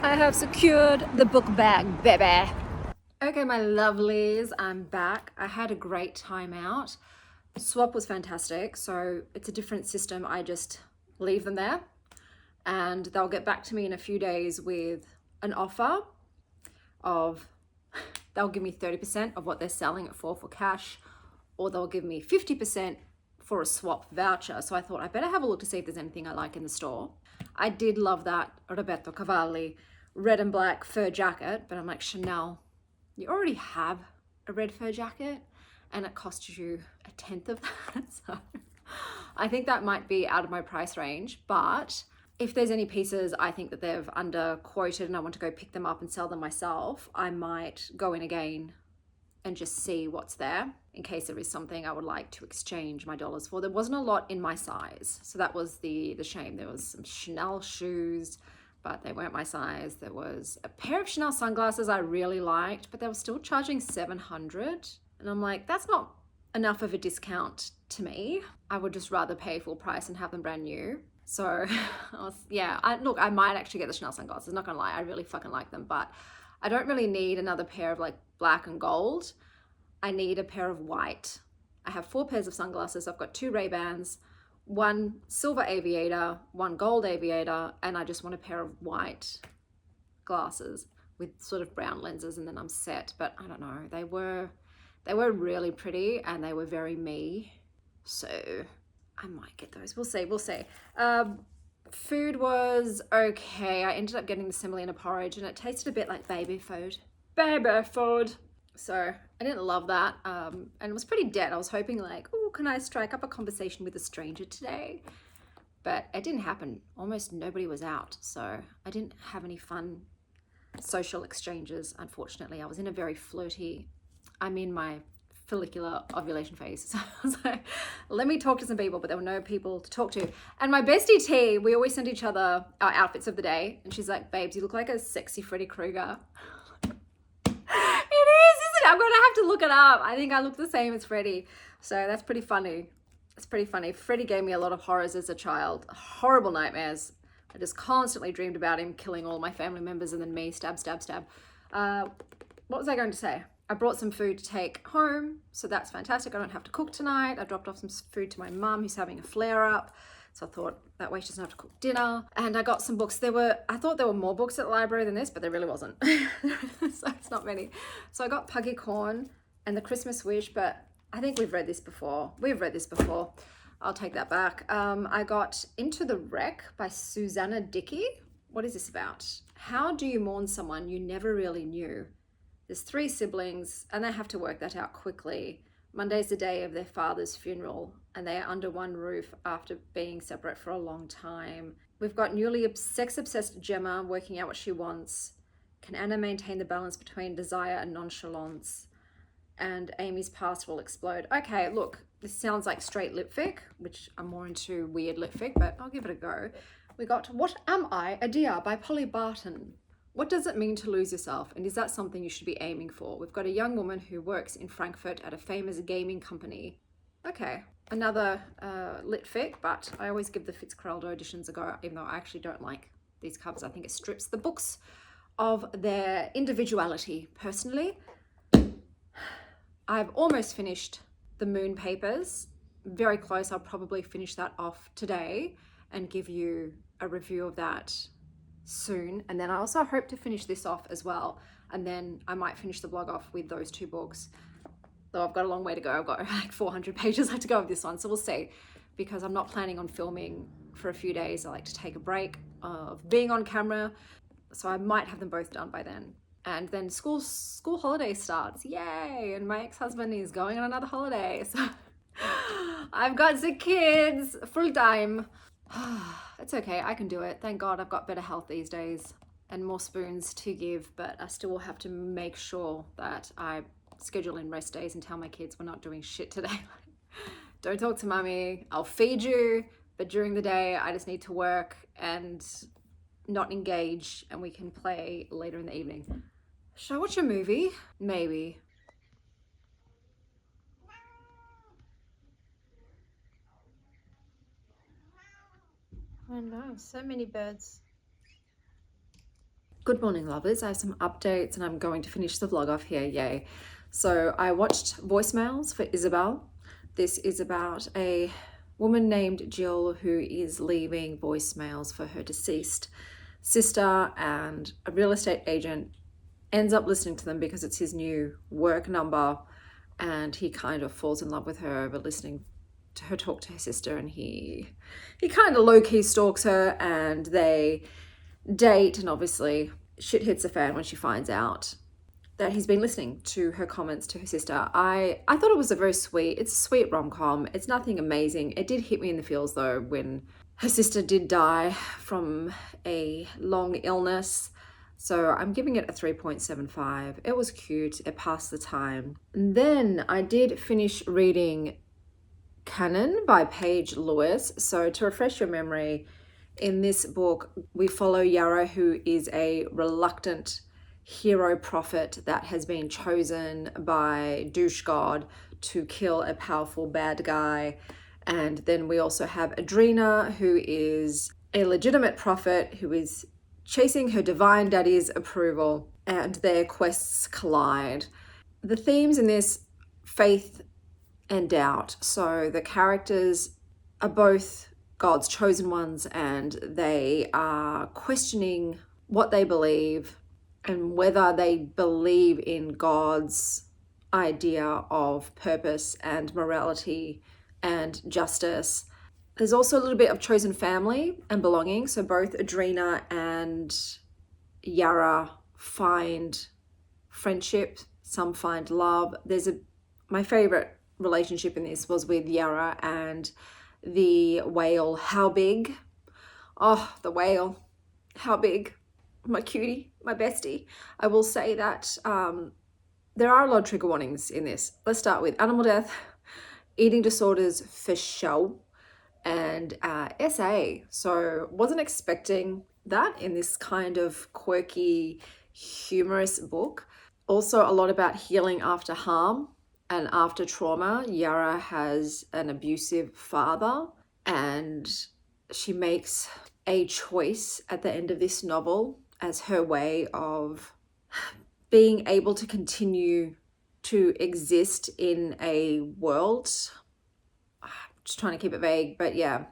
I have secured the book bag, baby. Okay, my lovelies, I'm back. I had a great time out. Swap was fantastic. So it's a different system. I just leave them there and they'll get back to me in a few days with an offer of, they'll give me 30% of what they're selling it for cash, or they'll give me 50% for a swap voucher. So I thought I better have a look to see if there's anything I like in the store. I did love that Roberto Cavalli red and black fur jacket, but I'm like, Chanel, you already have a red fur jacket and it costs you 1/10 of that. So I think that might be out of my price range, but if there's any pieces I think that they've under quoted and I want to go pick them up and sell them myself, I might go in again and just see what's there in case there is something I would like to exchange my dollars for. There wasn't a lot in my size, so that was the shame. There was some Chanel shoes, but they weren't my size. There was a pair of Chanel sunglasses I really liked, but they were still charging $700. And I'm like, that's not enough of a discount to me. I would just rather pay full price and have them brand new. So look, I might actually get the Chanel sunglasses, not gonna lie, I really fucking like them, but I don't really need another pair of like black and gold. I need a pair of white. I have 4 pairs of sunglasses. I've got 2 Ray-Bans, 1 silver aviator, 1 gold aviator, and I just want a pair of white glasses with sort of brown lenses, and then I'm set. But I don't know, they were really pretty and they were very me. So I might get those. We'll see. Food was okay. I ended up getting the semolina porridge and it tasted a bit like baby food. So I didn't love that. And it was pretty dead. I was hoping like, oh, can I strike up a conversation with a stranger today? But it didn't happen. Almost nobody was out. So I didn't have any fun social exchanges, unfortunately. I was in a very flirty, I'm in my follicular ovulation phase. So I was like, let me talk to some people, but there were no people to talk to. And my bestie T, we always send each other our outfits of the day. And she's like, babes, you look like a sexy Freddy Krueger. It is, isn't it? I'm going to have to look it up. I think I look the same as Freddy. So that's pretty funny. It's pretty funny. Freddy gave me a lot of horrors as a child. Horrible nightmares. I just constantly dreamed about him killing all my family members and then me, stab, stab, stab. What was I going to say? I brought some food to take home, so that's fantastic. I don't have to cook tonight. I dropped off some food to my mum who's having a flare-up, so I thought that way she doesn't have to cook dinner. And I got some books. I thought there were more books at the library than this, but there really wasn't. So it's not many. So I got Puggy Corn and The Christmas Wish, but I think we've read this before. I'll take that back. I got Into the Wreck by Susanna Dickey. What is this about? How do you mourn someone you never really knew? There's 3 siblings and they have to work that out quickly. Monday's the day of their father's funeral and they are under one roof after being separate for a long time. We've got newly sex-obsessed Gemma working out what she wants. Can Anna maintain the balance between desire and nonchalance? And Amy's past will explode. Okay, look, this sounds like straight litfic, which I'm more into weird litfic, but I'll give it a go. We got What Am I, a Dear by Polly Barton. What does it mean to lose yourself, and is that something you should be aiming for? We've got a young woman who works in Frankfurt at a famous gaming company. Okay, another litfic, but I always give the Fitzcarraldo editions a go, even though I actually don't like these covers. I think it strips the books of their individuality, personally. I've almost finished The Moon Papers. Very close. I'll probably finish that off today and give you a review of that soon. And then I also hope to finish this off as well, and then I might finish the blog off with those 2 books, though I've got a long way to go. I've got like 400 pages left to go with this one, so we'll see, because I'm not planning on filming for a few days. I like to take a break of being on camera, so I might have them both done by then. And then school holiday starts, yay, and my ex-husband is going on another holiday, so I've got the kids full time. It's okay, I can do it. Thank God I've got better health these days and more spoons to give, but I still will have to make sure that I schedule in rest days and tell my kids we're not doing shit today. Don't talk to mummy, I'll feed you, but during the day I just need to work and not engage, and we can play later in the evening. Should I watch a movie? Maybe. I know, so many birds. Good morning, lovers. I have some updates and I'm going to finish the vlog off here. Yay. So I watched voicemails for Isabel. This is about a woman named Jill who is leaving voicemails for her deceased sister, and a real estate agent ends up listening to them because it's his new work number, and he kind of falls in love with her over listening to her talk to her sister, and he kind of low-key stalks her and they date, and obviously shit hits the fan when she finds out that he's been listening to her comments to her sister. I thought it was it's a sweet rom-com. It's nothing amazing. It did hit me in the feels though when her sister did die from a long illness. So I'm giving it a 3.75. It was cute. It passed the time. And then I did finish reading Canon by Paige Lewis. So to refresh your memory, in this book, we follow Yara, who is a reluctant hero prophet that has been chosen by douche god to kill a powerful bad guy. And then we also have Adrena, who is a legitimate prophet who is chasing her divine daddy's approval, and their quests collide. The themes in this, faith and doubt. So the characters are both God's chosen ones, and they are questioning what they believe and whether they believe in God's idea of purpose and morality and justice. There's also a little bit of chosen family and belonging. So both Adrena and Yara find friendship, some find love. My favorite relationship in this was with Yara and the whale. How big? Oh, the whale. How big? My cutie, my bestie. I will say that there are a lot of trigger warnings in this. Let's start with animal death, eating disorders for show, and SA. So wasn't expecting that in this kind of quirky, humorous book. Also a lot about healing after harm and after trauma. Yara has an abusive father, and she makes a choice at the end of this novel as her way of being able to continue to exist in a world. I'm just trying to keep it vague, but yeah,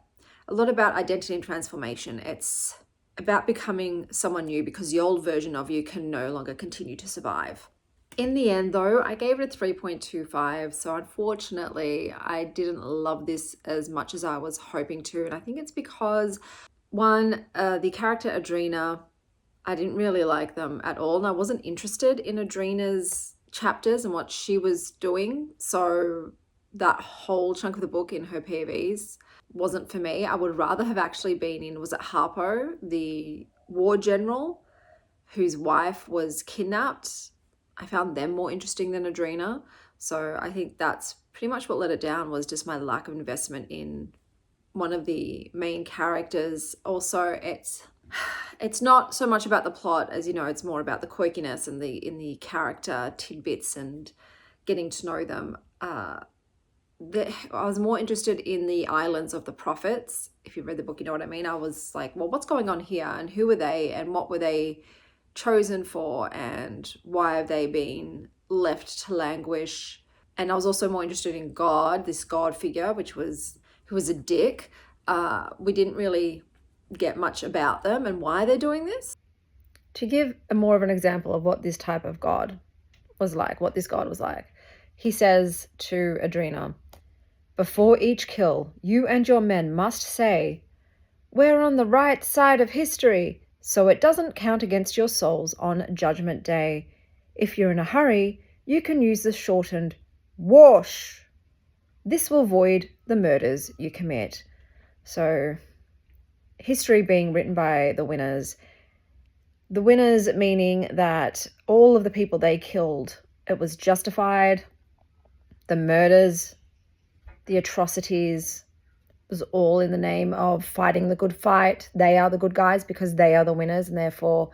a lot about identity and transformation. It's about becoming someone new because the old version of you can no longer continue to survive. In the end though, I gave it a 3.25, so unfortunately I didn't love this as much as I was hoping to, and I think it's because, one, the character Adrena, I didn't really like them at all, and I wasn't interested in Adrena's chapters and what she was doing, so that whole chunk of the book in her POVs wasn't for me. I would rather have actually been in, was it Harpo, the war general whose wife was kidnapped? I found them more interesting than Adrena. So I think that's pretty much what let it down, was just my lack of investment in one of the main characters. Also, it's not so much about the plot, as you know, it's more about the quirkiness and in the character tidbits and getting to know them. I was more interested in the islands of the prophets. If you've read the book, you know what I mean. I was like, well, what's going on here, and who were they, and what were they chosen for, and why have they been left to languish? And I was also more interested in God, this God figure, who was a dick. We didn't really get much about them and why they're doing this. To give more of an example of what this type of God was like, what this God was like, he says to Adrena, "Before each kill, you and your men must say, 'We're on the right side of history,' so it doesn't count against your souls on Judgment Day. If you're in a hurry, you can use the shortened wash. This will void the murders you commit." So history being written by the winners. The winners meaning that all of the people they killed, it was justified. The murders, the atrocities, was all in the name of fighting the good fight. They are the good guys because they are the winners, and therefore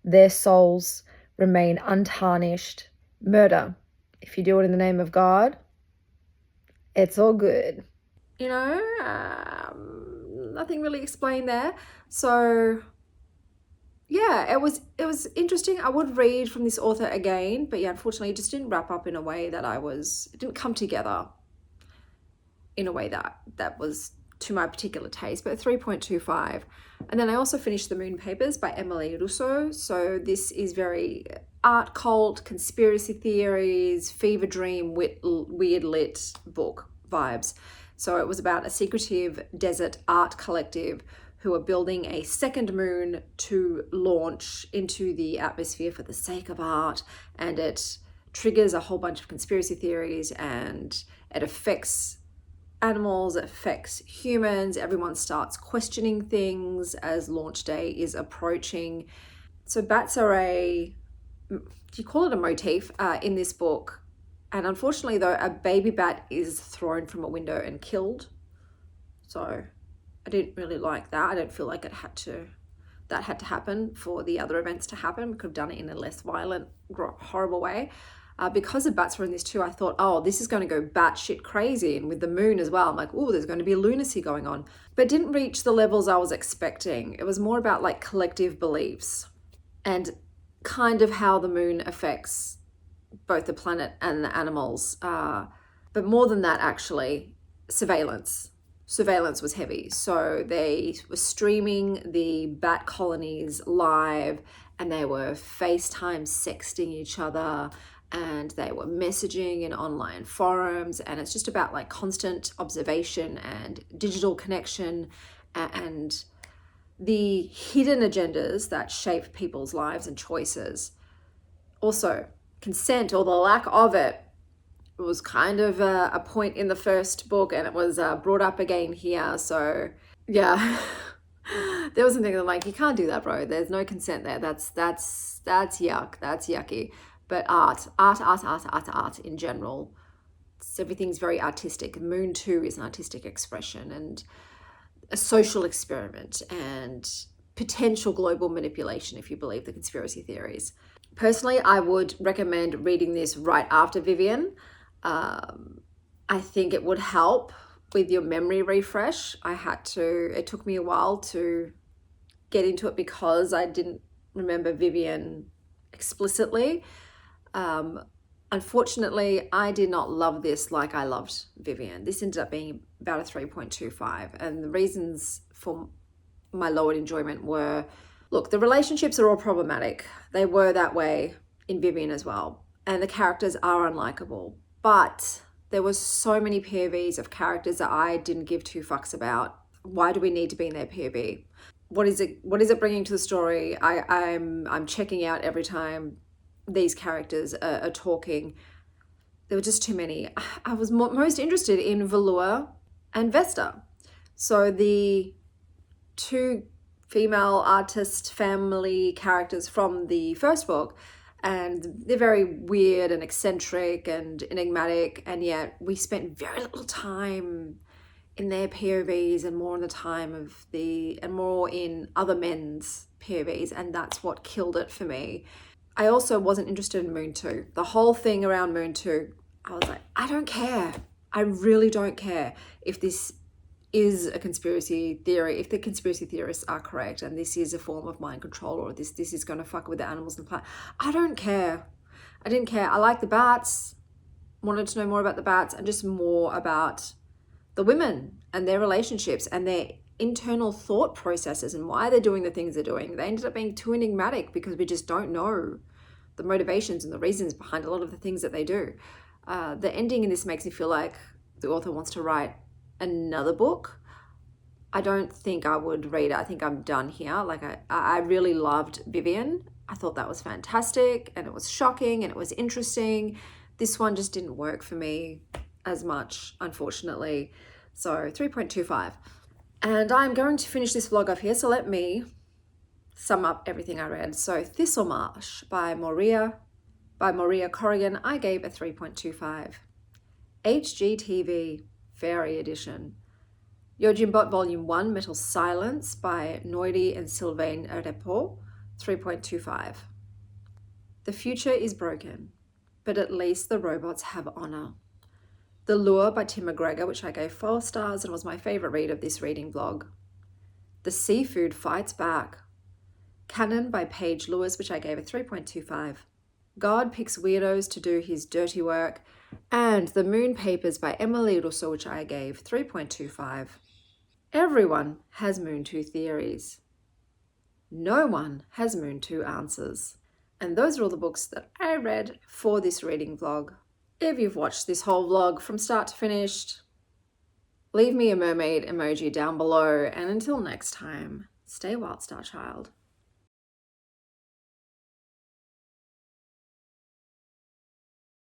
their souls remain untarnished. Murder, if you do it in the name of God, it's all good. You know, nothing really explained there. So yeah, it was interesting. I would read from this author again, but yeah, unfortunately it just didn't wrap up in a way that it didn't come together in a way that was to my particular taste, but 3.25. And then I also finished The Moon Papers by Emmalea Russo. So this is very art cult, conspiracy theories, fever dream, weird lit book vibes. So it was about a secretive desert art collective who are building a second moon to launch into the atmosphere for the sake of art, and it triggers a whole bunch of conspiracy theories, and it affects animals, it affects humans. Everyone starts questioning things as launch day is approaching. So bats are do you call it a motif in this book? And unfortunately though, a baby bat is thrown from a window and killed. So I didn't really like that. I don't feel like that had to happen for the other events to happen. We could have done it in a less violent, horrible way. Because the bats were in this too, I thought, oh, this is going to go batshit crazy. And with the moon as well, I'm like, oh, there's going to be lunacy going on. But it didn't reach the levels I was expecting. It was more about like collective beliefs and kind of how the moon affects both the planet and the animals. But more than that, actually, surveillance. Surveillance was heavy. So they were streaming the bat colonies live, and they were FaceTime sexting each other, and they were messaging in online forums, and it's just about like constant observation and digital connection and the hidden agendas that shape people's lives and choices. Also, consent, or the lack of it, was kind of a point in the first book, and it was brought up again here. So yeah, there was something that I'm like, you can't do that, bro. There's no consent there. That's yuck. That's yucky. But art in general, everything's very artistic. Moon 2 is an artistic expression and a social experiment and potential global manipulation, if you believe the conspiracy theories. Personally, I would recommend reading this right after Vivian. I think it would help with your memory refresh. It took me a while to get into it because I didn't remember Vivian explicitly. Unfortunately, I did not love this like I loved Vivian. This ended up being about a 3.25, and the reasons for my lowered enjoyment were, look, the relationships are all problematic. They were that way in Vivian as well, and the characters are unlikable, but there were so many POVs of characters that I didn't give two fucks about. Why do we need to be in their POV? What is it bringing to the story? I'm checking out every time these characters are talking. There were just too many. I was most interested in Valua and Vesta. So the two female artist family characters from the first book, and they're very weird and eccentric and enigmatic, and yet we spent very little time in their POVs and more in the time of and more in other men's POVs, and that's what killed it for me. I also wasn't interested in Moon 2. The whole thing around Moon 2, I was like, I don't care. I really don't care if this is a conspiracy theory, if the conspiracy theorists are correct and this is a form of mind control, or this is going to fuck with the animals and the planet. I don't care. I didn't care. I like the bats, wanted to know more about the bats and just more about the women and their relationships and their internal thought processes and why they're doing the things they're doing. They ended up being too enigmatic because we just don't know the motivations and the reasons behind a lot of the things that they do. The ending in this makes me feel like the author wants to write another book. I don't think I would read it. I think I'm done here. Like I really loved Vivian. I thought that was fantastic, and it was shocking, and it was interesting. This one just didn't work for me as much, unfortunately. So 3.25. And I'm going to finish this vlog off here. So let me sum up everything I read. So Thistlemarsh by Moorea Corrigan, I gave a 3.25. HGTV Fairy Edition. Yojimbot Volume 1 Metal Silence by Noidi and Sylvain Repos, 3.25. The future is broken, but at least the robots have honor. The Lure by Tim McGregor, which I gave 4 stars and was my favorite read of this reading vlog. The Seafood Fights Back. Canon by Paige Lewis, which I gave a 3.25. God Picks Weirdos to Do His Dirty Work, and The Moon Papers by Emmalea Russo, which I gave 3.25. Everyone has Moon 2 theories. No one has Moon 2 answers. And those are all the books that I read for this reading vlog. If you've watched this whole vlog from start to finish, leave me a mermaid emoji down below. And until next time, stay wild, Star Child.